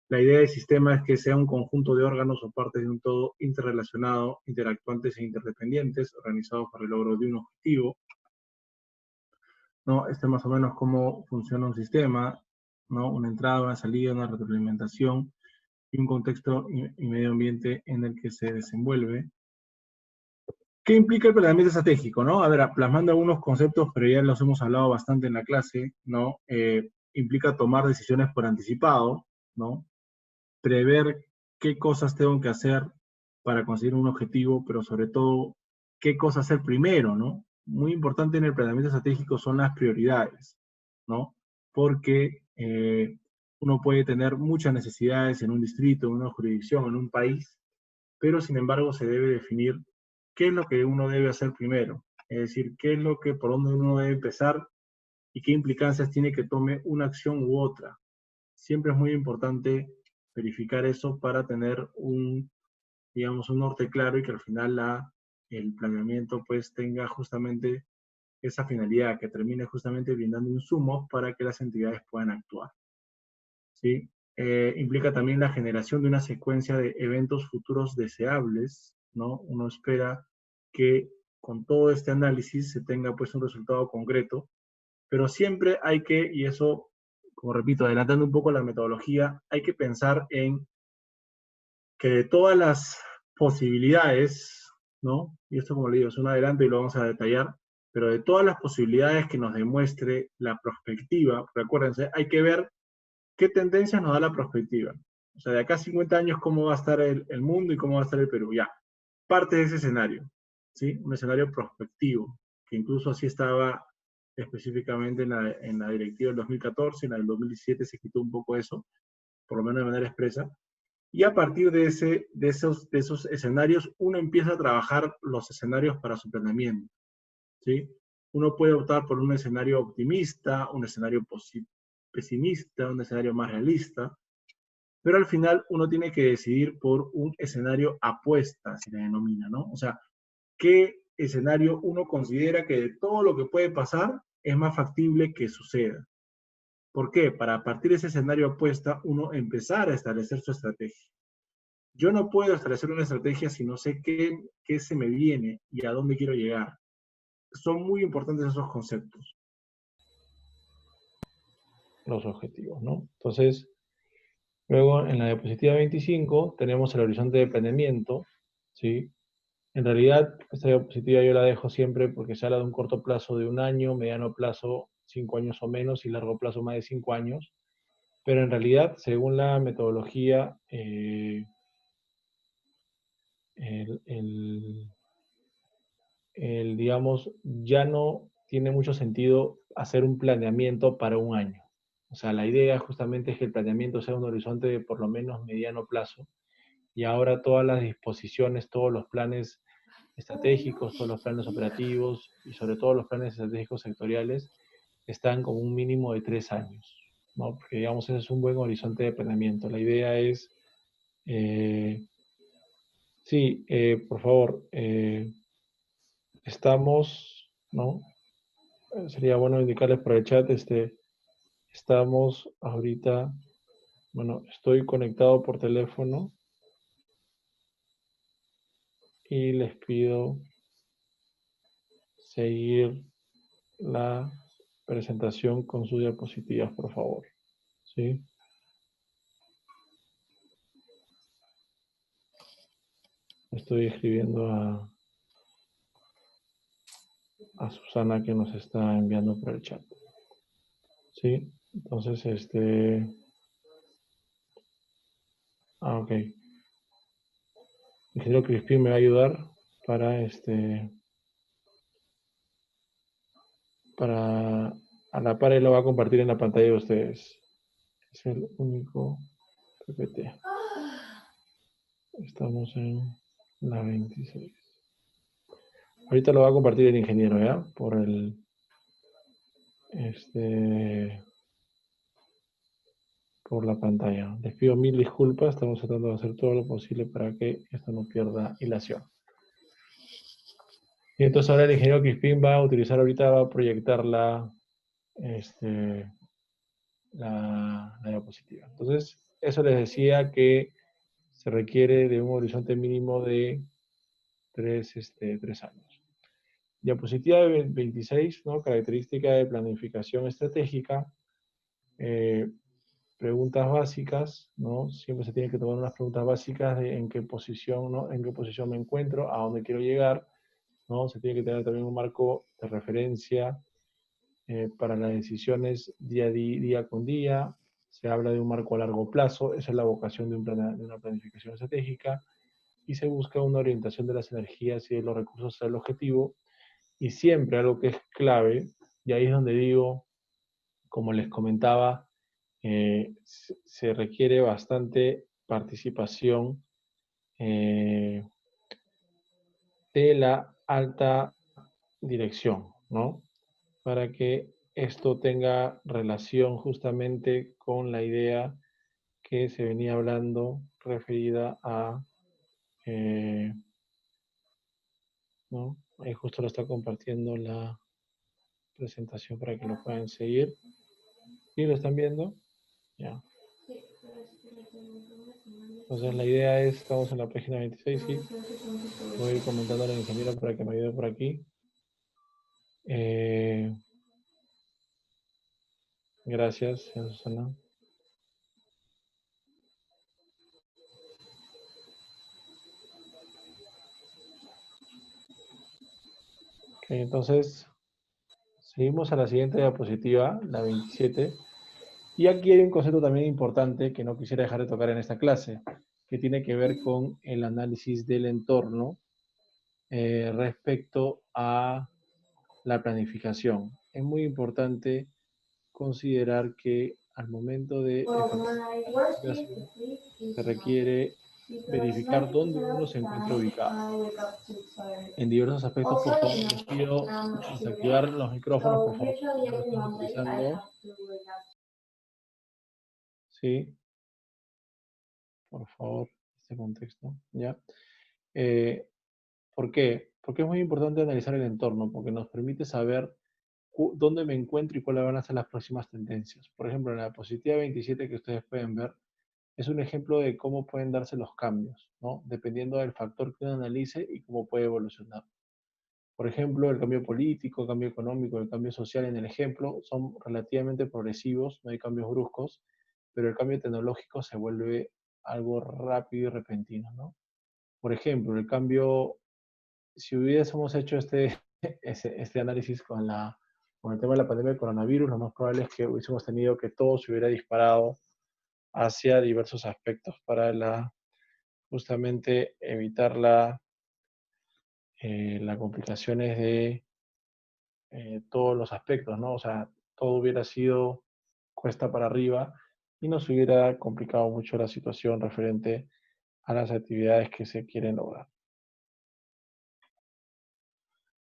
La idea del sistema es que sea un conjunto de órganos o partes de un todo interrelacionado, interactuantes e interdependientes, organizados para el logro de un objetivo, ¿no? Este es más o menos cómo funciona un sistema, ¿no? Una entrada, una salida, una retroalimentación y un contexto y medio ambiente en el que se desenvuelve. ¿Qué implica el planeamiento estratégico, no? A ver, plasmando algunos conceptos, pero ya los hemos hablado bastante en la clase, ¿no? Implica tomar decisiones por anticipado, ¿no? Prever qué cosas tengo que hacer para conseguir un objetivo, pero sobre todo, qué cosas hacer primero, ¿no? Muy importante en el planeamiento estratégico son las prioridades, ¿no? Porque uno puede tener muchas necesidades en un distrito, en una jurisdicción, en un país, pero sin embargo se debe definir qué es lo que uno debe hacer primero, es decir, qué es lo que, por dónde uno debe empezar y qué implicancias tiene que tome una acción u otra. Siempre es muy importante verificar eso para tener digamos, un norte claro y que al final el planeamiento pues tenga justamente esa finalidad, que termine justamente brindando insumos para que las entidades puedan actuar. ¿Sí? Implica también la generación de una secuencia de eventos futuros deseables, ¿no? Uno espera que con todo este análisis se tenga pues un resultado concreto, pero siempre hay que, y eso, como repito, adelantando un poco la metodología, hay que pensar en que de todas las posibilidades, ¿no? Y esto, como le digo, es un adelanto y lo vamos a detallar, pero de todas las posibilidades que nos demuestre la perspectiva, recuérdense, hay que ver ¿qué tendencias nos da la perspectiva? O sea, de acá a 50 años, ¿cómo va a estar el mundo y cómo va a estar el Perú? Ya, parte de ese escenario, ¿sí? Un escenario prospectivo, que incluso así estaba específicamente en la directiva del 2014, en la del 2017 se quitó un poco eso, por lo menos de manera expresa, y a partir de esos escenarios, uno empieza a trabajar los escenarios para su planeamiento, ¿sí? Uno puede optar por un escenario optimista, un escenario pesimista, un escenario más realista, pero al final uno tiene que decidir por un escenario apuesta, se le denomina, ¿no? O sea, ¿qué escenario uno considera que de todo lo que puede pasar es más factible que suceda? ¿Por qué? Para a partir de ese escenario apuesta, uno empezar a establecer su estrategia. Yo no puedo establecer una estrategia si no sé qué se me viene y a dónde quiero llegar. Son muy importantes esos conceptos. Los objetivos, ¿no? Entonces, luego en la diapositiva 25 tenemos el horizonte de planeamiento, ¿sí? En realidad, esta diapositiva yo la dejo siempre porque se habla de un corto plazo de 1 año, mediano plazo 5 años o menos y largo plazo más de 5 años. Pero en realidad, según la metodología, digamos, ya no tiene mucho sentido hacer un planeamiento para 1 año. O sea, la idea justamente es que el planeamiento sea un horizonte de por lo menos mediano plazo. Y ahora todas las disposiciones, todos los planes estratégicos, todos los planes operativos y sobre todo los planes estratégicos sectoriales están con un mínimo de 3 años, ¿no? Porque digamos ese es un buen horizonte de planeamiento. La idea es, sí, por favor, estamos, ¿no? Sería bueno indicarles por el chat, estamos ahorita, bueno, estoy conectado por teléfono y les pido seguir la presentación con sus diapositivas, por favor. ¿Sí? Estoy escribiendo a Susana que nos está enviando por el chat. ¿Sí? Entonces, ok. Ingeniero Crispín me va a ayudar para a la par él lo va a compartir en la pantalla de ustedes. Es el único PPT. Estamos en la 26. Ahorita lo va a compartir el ingeniero, ¿ya? Por el, por la pantalla. Les pido mil disculpas, estamos tratando de hacer todo lo posible para que esto no pierda hilación. Y entonces ahora el ingeniero Crispín va a utilizar ahorita, va a proyectar la diapositiva. Entonces, eso les decía que se requiere de un horizonte mínimo de 3 años. Diapositiva 26, ¿no? Característica de planificación estratégica. Preguntas básicas, ¿no? Siempre se tienen que tomar unas preguntas básicas de en qué posición, ¿no? En qué posición me encuentro, a dónde quiero llegar, ¿no? Se tiene que tener también un marco de referencia para las decisiones día con día. Se habla de un marco a largo plazo, esa es la vocación de una planificación estratégica, y se busca una orientación de las energías y de los recursos al objetivo, y siempre algo que es clave, y ahí es donde digo, como les comentaba, se requiere bastante participación de la alta dirección, ¿no? Para que esto tenga relación justamente con la idea que se venía hablando referida a, ¿no? Ahí justo lo está compartiendo la presentación para que lo puedan seguir. ¿Sí lo están viendo? Ya. Entonces la idea es, estamos en la página 26, sí. Voy a ir comentando al ingeniero para que me ayude por aquí. Gracias, señora Susana. Ok, entonces seguimos a la siguiente diapositiva, la 27. Y aquí hay un concepto también importante que no quisiera dejar de tocar en esta clase, que tiene que ver con el análisis del entorno respecto a la planificación. Es muy importante considerar que al momento de efectuar la planificación se requiere verificar dónde uno se encuentra ubicado. En diversos aspectos, por favor, les pido desactivar los micrófonos, por favor, si no lo están utilizando. Sí, por favor, este contexto, ¿ya? ¿Por qué? Porque es muy importante analizar el entorno, porque nos permite saber dónde me encuentro y cuáles van a ser las próximas tendencias. Por ejemplo, en la diapositiva 27 que ustedes pueden ver, es un ejemplo de cómo pueden darse los cambios, ¿no? Dependiendo del factor que uno analice y cómo puede evolucionar. Por ejemplo, el cambio político, el cambio económico, el cambio social en el ejemplo son relativamente progresivos, no hay cambios bruscos, pero el cambio tecnológico se vuelve algo rápido y repentino, ¿no? Por ejemplo, el cambio, si hubiésemos hecho este análisis con el tema de la pandemia del coronavirus, lo más probable es que hubiésemos tenido que todo se hubiera disparado hacia diversos aspectos para justamente evitar las complicaciones de todos los aspectos, ¿no? O sea, todo hubiera sido cuesta para arriba y nos hubiera complicado mucho la situación referente a las actividades que se quieren lograr.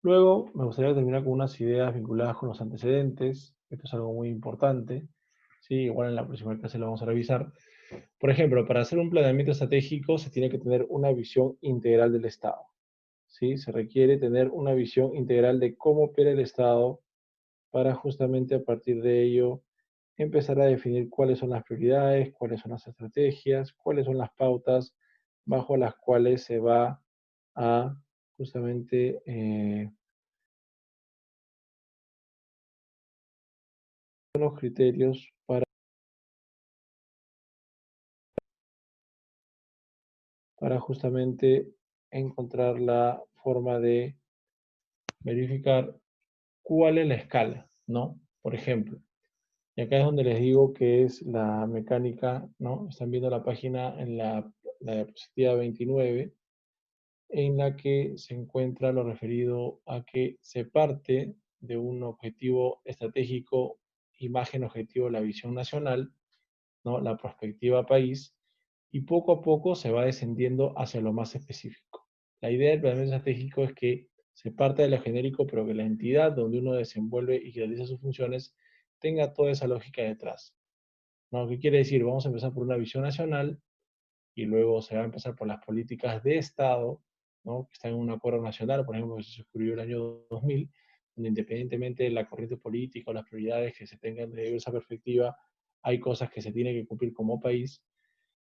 Luego, me gustaría terminar con unas ideas vinculadas con los antecedentes. Esto es algo muy importante. Sí, igual en la próxima clase lo vamos a revisar. Por ejemplo, para hacer un planeamiento estratégico se tiene que tener una visión integral del Estado. ¿Sí? Se requiere tener una visión integral de cómo opera el Estado para justamente a partir de ello empezar a definir cuáles son las prioridades, cuáles son las estrategias, cuáles son las pautas bajo las cuales se va a justamente los criterios para justamente encontrar la forma de verificar cuál es la escala, ¿no? Por ejemplo, y acá es donde les digo que es la mecánica, ¿no? Están viendo la página en la diapositiva 29, en la que se encuentra lo referido a que se parte de un objetivo estratégico, imagen objetivo, la visión nacional, ¿no? La perspectiva país, y poco a poco se va descendiendo hacia lo más específico. La idea del planeamiento estratégico es que se parte de lo genérico, pero que la entidad donde uno desenvuelve y realiza sus funciones tenga toda esa lógica detrás, ¿no? ¿Qué quiere decir? Vamos a empezar por una visión nacional y luego se va a empezar por las políticas de Estado, ¿no? Que están en un acuerdo nacional, por ejemplo, que se suscribió el año 2000, donde independientemente de la corriente política o las prioridades que se tengan desde esa perspectiva, hay cosas que se tienen que cumplir como país.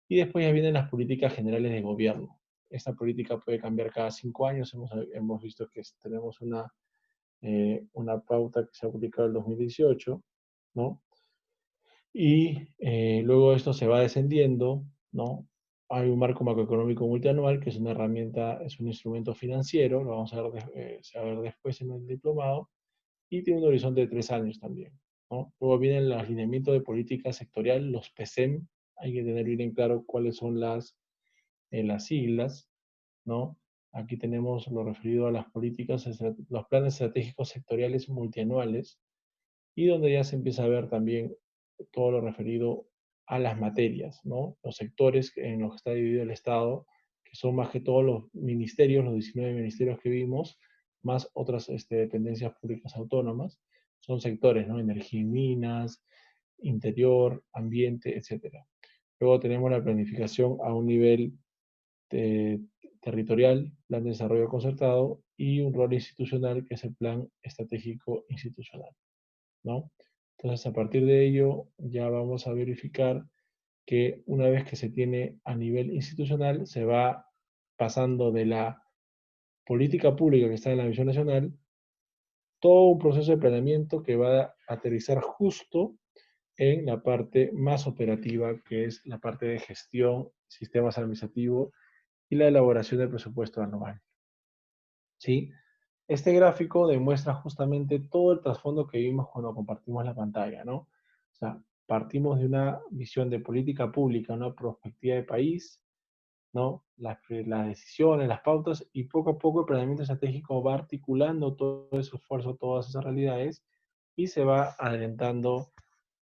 Y después ya vienen las políticas generales de gobierno. Esta política puede cambiar cada 5 años. Hemos visto que tenemos una pauta que se ha publicado en el 2018, ¿no? Y luego esto se va descendiendo, ¿no? Hay un marco macroeconómico multianual, que es una herramienta, es un instrumento financiero, lo vamos a ver, se va a ver después en el diplomado, y tiene un horizonte de 3 años también, ¿no? Luego viene el alineamiento de política sectorial, los PESEM, hay que tener bien en claro cuáles son las siglas, ¿no? Aquí tenemos lo referido a las políticas, los planes estratégicos sectoriales multianuales, y donde ya se empieza a ver también todo lo referido a las materias, ¿no? Los sectores en los que está dividido el Estado, que son más que todos los ministerios, los 19 ministerios que vimos, más otras dependencias públicas autónomas, son sectores, ¿no? Energía y minas, interior, ambiente, etc. Luego tenemos la planificación a un nivel territorial, plan de desarrollo concertado, y un rol institucional que es el plan estratégico institucional, ¿no? Entonces, a partir de ello, ya vamos a verificar que una vez que se tiene a nivel institucional, se va pasando de la política pública que está en la visión nacional, todo un proceso de planeamiento que va a aterrizar justo en la parte más operativa, que es la parte de gestión, sistemas administrativos y la elaboración del presupuesto anual. ¿Sí? Este gráfico demuestra justamente todo el trasfondo que vimos cuando compartimos la pantalla, ¿no? O sea, partimos de una visión de política pública, una perspectiva de país, ¿no? Las decisiones, las pautas, y poco a poco el planeamiento estratégico va articulando todo ese esfuerzo, todas esas realidades, y se va adelantando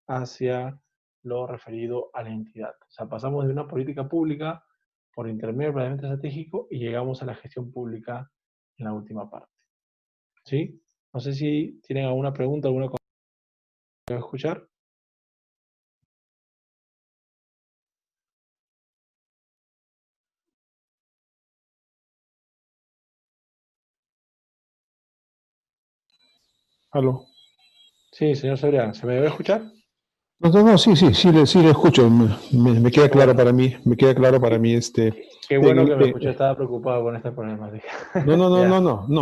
hacia lo referido a la entidad. O sea, pasamos de una política pública por intermedio del planeamiento estratégico y llegamos a la gestión pública en la última parte. ¿Sí? No sé si tienen alguna pregunta, alguna cosa que escuchar. ¿Aló? Sí, señor Sobrián, ¿se me debe escuchar? No, sí le escucho. Me queda Qué claro bueno. para mí, Qué bueno que me escuchó, estaba preocupado con este problema. Ya.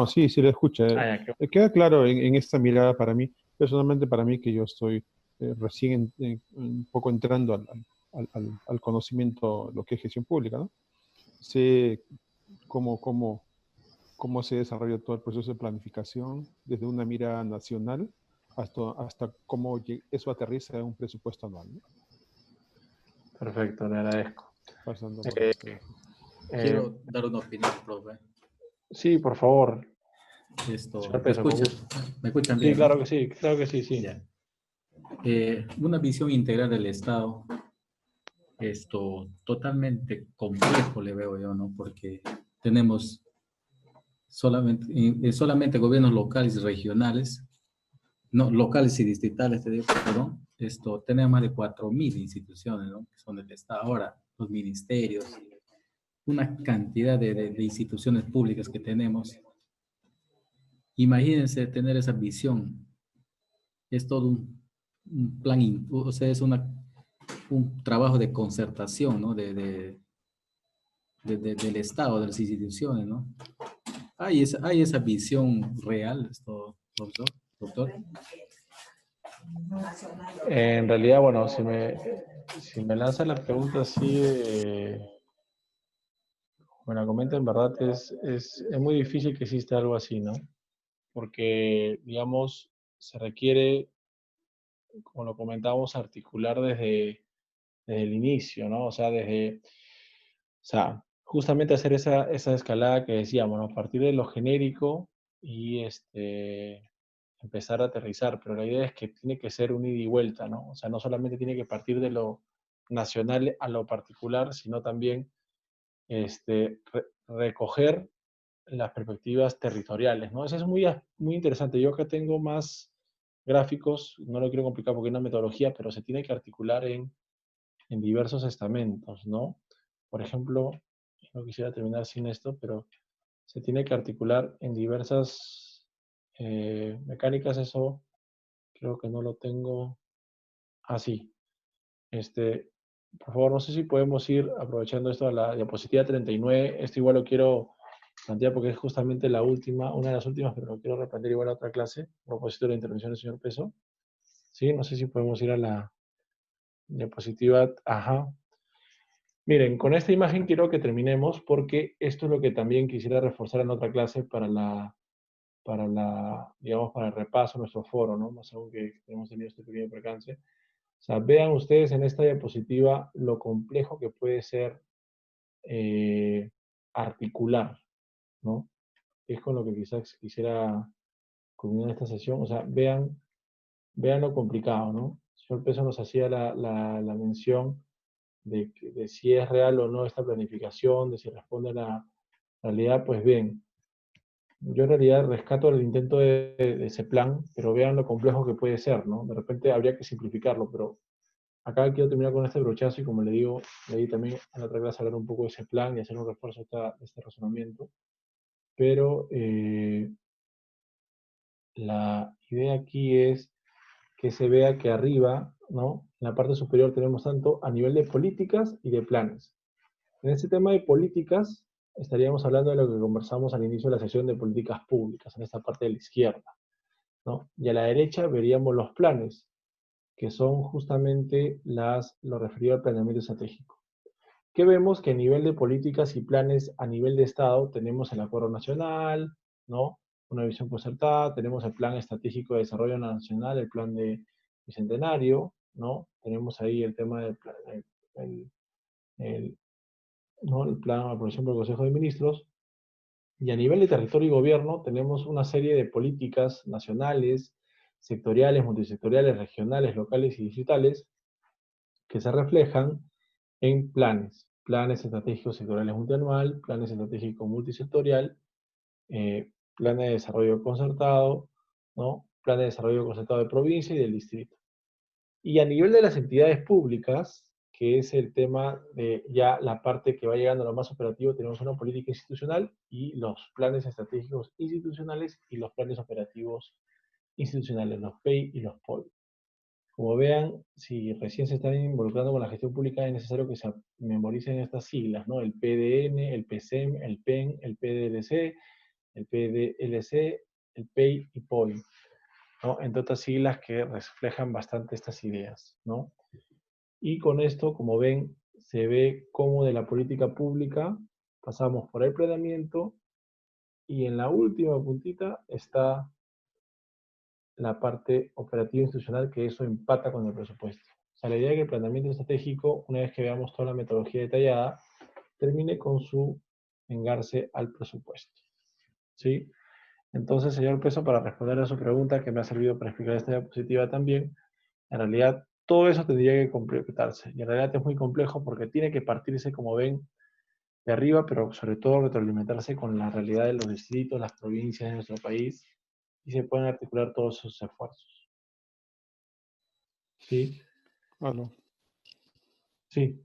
Sí le escucho. Ah, ya, Me queda claro en esta mirada para mí, personalmente para mí, que yo estoy recién un poco entrando al conocimiento de lo que es gestión pública, ¿no? Sé cómo se desarrolla todo el proceso de planificación desde una mirada nacional hasta cómo eso aterriza en un presupuesto anual, ¿no? Perfecto, le agradezco. Pasando por Eh, Quiero dar una opinión, profe. Sí, por favor. Esto, Señor Peso, con gusto. ¿Me escuchan Sí, bien? claro ¿No? que sí, claro que sí, sí. Ya. Una visión integral del Estado, esto totalmente complejo le veo yo, ¿no? Porque tenemos solamente gobiernos locales y regionales, no, locales y distritales, te digo, perdón, tenemos más de 4.000 instituciones, ¿no? Que son del Estado. Ahora, los ministerios, una cantidad de instituciones públicas que tenemos. Imagínense tener esa visión. Es todo un plan, o sea, es un trabajo de concertación, ¿no? Del Estado, de las instituciones, ¿no? Hay esa visión real, doctor. En realidad, bueno, si me lanza la pregunta así, me la comenta, en verdad es muy difícil que exista algo así, ¿no? Porque, digamos, se requiere, como lo comentábamos, articular desde el inicio, ¿no? O sea, justamente hacer esa escalada que decíamos, ¿no? A partir de lo genérico y empezar a aterrizar, pero la idea es que tiene que ser un ida y vuelta, ¿no? O sea, no solamente tiene que partir de lo nacional a lo particular, sino también recoger las perspectivas territoriales, ¿no? Eso es muy interesante. Yo acá tengo más gráficos, no lo quiero complicar porque es una metodología, pero se tiene que articular en diversos estamentos, ¿no? Por ejemplo, no quisiera terminar sin esto, pero se tiene que articular en diversas mecánicas. Eso creo que no lo tengo así. Por favor, no sé si podemos ir aprovechando esto a la diapositiva 39. Esto igual lo quiero plantear porque es justamente la última, una de las últimas, pero lo quiero replantear igual a otra clase, a propósito de la intervención del señor Peso. Sí, no sé si podemos ir a la diapositiva. Ajá. Miren, con esta imagen quiero que terminemos porque esto es lo que también quisiera reforzar en otra clase digamos, para el repaso de nuestro foro, ¿no? Más aún que hemos tenido este pequeño percance. O sea, vean ustedes en esta diapositiva lo complejo que puede ser articular, ¿no? Es con lo que quizás quisiera culminar esta sesión. O sea, vean lo complicado, ¿no? El señor Peso nos hacía la mención de si es real o no esta planificación, de si responde a la realidad. Pues bien, yo en realidad rescato el intento de ese plan, pero vean lo complejo que puede ser, ¿no? De repente habría que simplificarlo, pero acá quiero terminar con este brochazo y como le digo, le di también en la otra clase hablar un poco de ese plan y hacer un refuerzo de este razonamiento. Pero la idea aquí es que se vea que arriba, ¿no? En la parte superior tenemos tanto a nivel de políticas y de planes. En este tema de políticas, estaríamos hablando de lo que conversamos al inicio de la sesión de políticas públicas, en esta parte de la izquierda, ¿no? Y a la derecha veríamos los planes, que son justamente lo referido al planeamiento estratégico. ¿Qué vemos? Que a nivel de políticas y planes a nivel de Estado tenemos el Acuerdo Nacional, ¿no? Una visión concertada, tenemos el Plan Estratégico de Desarrollo Nacional, el Plan de Bicentenario, ¿no? Tenemos ahí el tema del plan, el- ¿no? El plan, por ejemplo, del Consejo de Ministros. Y a nivel de territorio y gobierno tenemos una serie de políticas nacionales, sectoriales, multisectoriales, regionales, locales y digitales que se reflejan en planes estratégicos sectoriales multianual, planes estratégicos multisectorial, plan de desarrollo concertado, ¿no? Plan de desarrollo concertado de provincia y del distrito. Y a nivel de las entidades públicas, que es el tema de ya la parte que va llegando a lo más operativo, tenemos una política institucional y los planes estratégicos institucionales y los planes operativos institucionales, los PEI y los POI. Como vean, si recién se están involucrando con la gestión pública, es necesario que se memoricen estas siglas, ¿no? El PDN, el PCEM, el PEN, el PDLC, el PDLC, el PEI y POI, ¿no? Entre otras siglas que reflejan bastante estas ideas, ¿no? Y con esto, como ven, se ve cómo de la política pública pasamos por el planeamiento y en la última puntita está la parte operativa institucional, que eso empata con el presupuesto. O sea, la idea es que el planeamiento estratégico, una vez que veamos toda la metodología detallada, termine con su engarce al presupuesto. ¿Sí? Entonces, señor Peso, para responder a su pregunta, que me ha servido para explicar esta diapositiva también, en realidad todo eso tendría que completarse. Y en realidad es muy complejo porque tiene que partirse, como ven, de arriba, pero sobre todo retroalimentarse con la realidad de los distritos, las provincias de nuestro país, y se pueden articular todos esos esfuerzos. ¿Sí? Aló, Sí.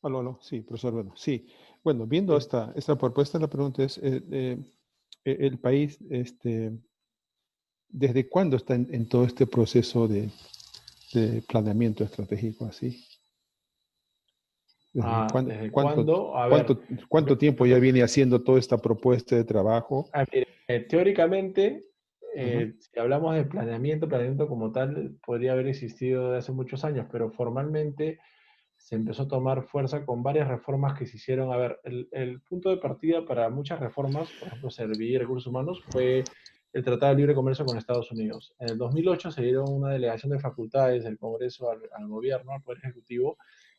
aló, sí, profesor, bueno, sí. Bueno, viendo Sí. esta propuesta, la pregunta es, el país, ¿desde cuándo está en todo este proceso de planeamiento estratégico así? ¿Desde ¿Desde cuándo? A ver, cuánto tiempo ya viene haciendo toda esta propuesta de trabajo? mire, teóricamente, Ujú. si hablamos de planeamiento como tal, podría haber existido desde hace muchos años, pero formalmente se empezó a tomar fuerza con varias reformas que se hicieron. A ver, el punto de partida para muchas reformas, por ejemplo, Servir y Recursos Humanos, fue el Tratado de Libre Comercio con Estados Unidos. En el 2008 se dieron una delegación de facultades del Congreso al gobierno, al Poder Ejecutivo,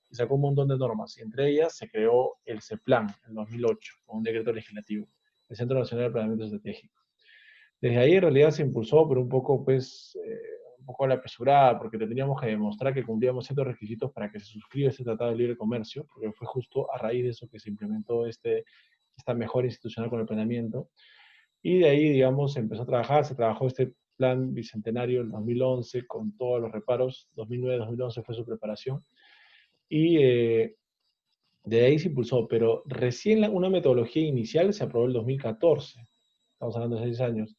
y sacó un montón de normas, y entre ellas se creó el CEPLAN en 2008, con un decreto legislativo, el Centro Nacional de Planeamiento Estratégico. Desde ahí en realidad se impulsó, pero un poco, pues, un poco a la apresurada, porque teníamos que demostrar que cumplíamos ciertos requisitos para que se suscriba este Tratado de Libre Comercio, porque fue justo a raíz de eso que se implementó esta mejora institucional con el planeamiento. Y de ahí, digamos, se empezó a trabajar, se trabajó este plan bicentenario en 2011 con todos los reparos, 2009-2011 fue su preparación, y de ahí se impulsó, pero recién una metodología inicial se aprobó en el 2014, estamos hablando de 6 años,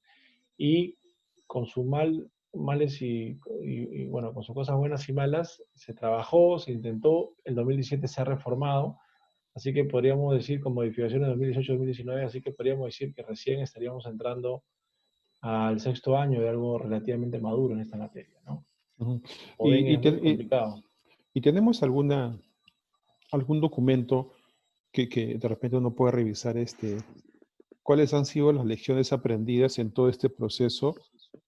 y con sus males bueno, con sus cosas buenas y malas, se trabajó, se intentó, el 2017 se ha reformado, así que podríamos decir con modificaciones de 2018-2019, así que podríamos decir que recién estaríamos entrando al 6.º año de algo relativamente maduro en esta materia, ¿no? Ujú. Como ven, Y, y es muy te- y- complicado. y tenemos algún documento que de repente uno puede revisar cuáles han sido las lecciones aprendidas en todo este proceso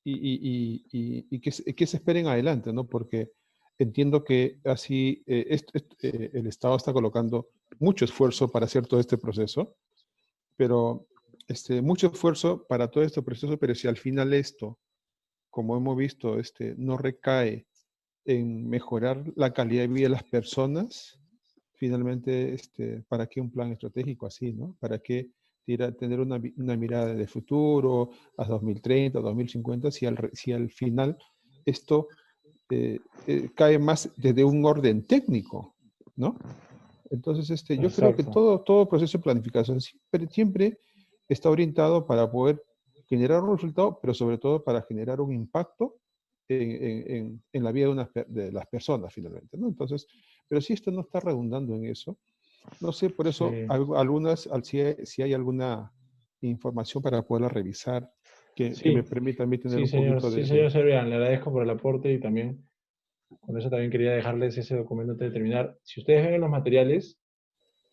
y qué se espera en adelante, ¿no? Porque entiendo que así el Estado está colocando mucho esfuerzo para hacer todo este proceso, pero mucho esfuerzo para todo este proceso, pero si al final esto, como hemos visto, no recae en mejorar la calidad de vida de las personas, finalmente, ¿para qué un plan estratégico así, no? ¿Para qué tener una mirada de futuro a 2030, 2050, si al final esto cae más desde un orden técnico, ¿no? Entonces, yo creo que Exacto. todo proceso de planificación siempre está orientado para poder generar un resultado, pero sobre todo para generar un impacto en la vida de las personas finalmente, ¿no? Entonces, pero si esto no está redundando en eso, no sé, por eso Sí, si hay alguna información para poderla revisar, que me sí, permita a mí tener un poquito sí, señor Servián, le agradezco por el aporte y también con eso también quería dejarles ese documento antes de terminar. Si ustedes ven en los materiales,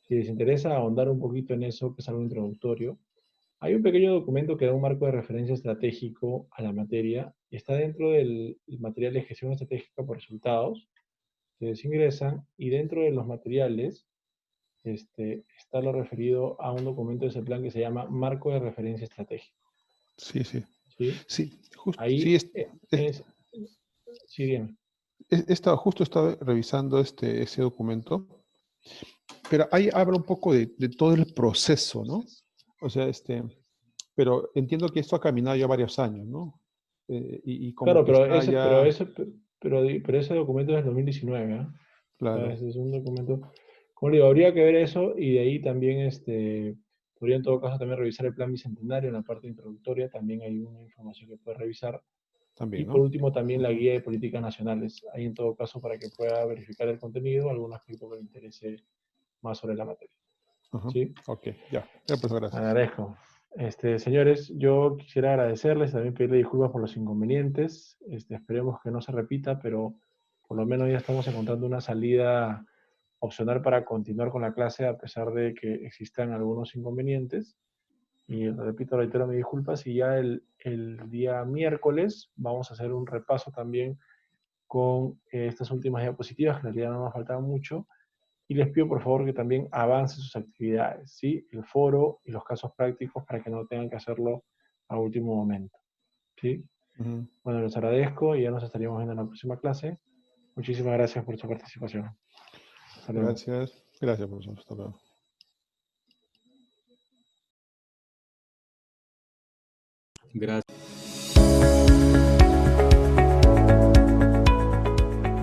si les interesa ahondar un poquito en eso, que es algo introductorio, Hay un pequeño documento que da un marco de referencia estratégico a la materia y está dentro del material de gestión estratégica por resultados. Ustedes ingresan y dentro de los materiales está lo referido a un documento de ese plan que se llama Marco de Referencia Estratégico. Sí, sí. ¿Sí? Sí, Ahí sí, sí, bien. justo estaba revisando ese documento, pero ahí habla un poco de todo el proceso, ¿no? O sea, pero entiendo que esto ha caminado ya varios años, ¿no? Y como Claro, que está ya, pero ese documento es del 2019, ¿ah? O sea, claro, ese es un documento, como digo, habría que ver eso y de ahí también, podría en todo caso también revisar el plan bicentenario en la parte introductoria, también hay una información que puede revisar. Y también, por ¿no? último también la Ujú, guía de políticas nacionales, ahí en todo caso para que pueda verificar el contenido, algún aspecto que le interese más sobre la materia. ajá. ¿Sí? Ok, ya, pues gracias. Agradezco. Señores, yo quisiera agradecerles, también pedirle disculpas por los inconvenientes. Esperemos que no se repita, pero por lo menos ya estamos encontrando una salida opcional para continuar con la clase a pesar de que existan algunos inconvenientes. Y repito, reitero mis disculpas y ya el día miércoles vamos a hacer un repaso también con estas últimas diapositivas, que en realidad no nos faltaban mucho, y les pido por favor que también avancen sus actividades, ¿sí? El foro y los casos prácticos para que no tengan que hacerlo a último momento, ¿sí? Ujú. Bueno, les agradezco y ya nos estaríamos viendo en la próxima clase. Muchísimas gracias por su participación. Hasta luego. Gracias, profesor. Hasta luego. Gracias.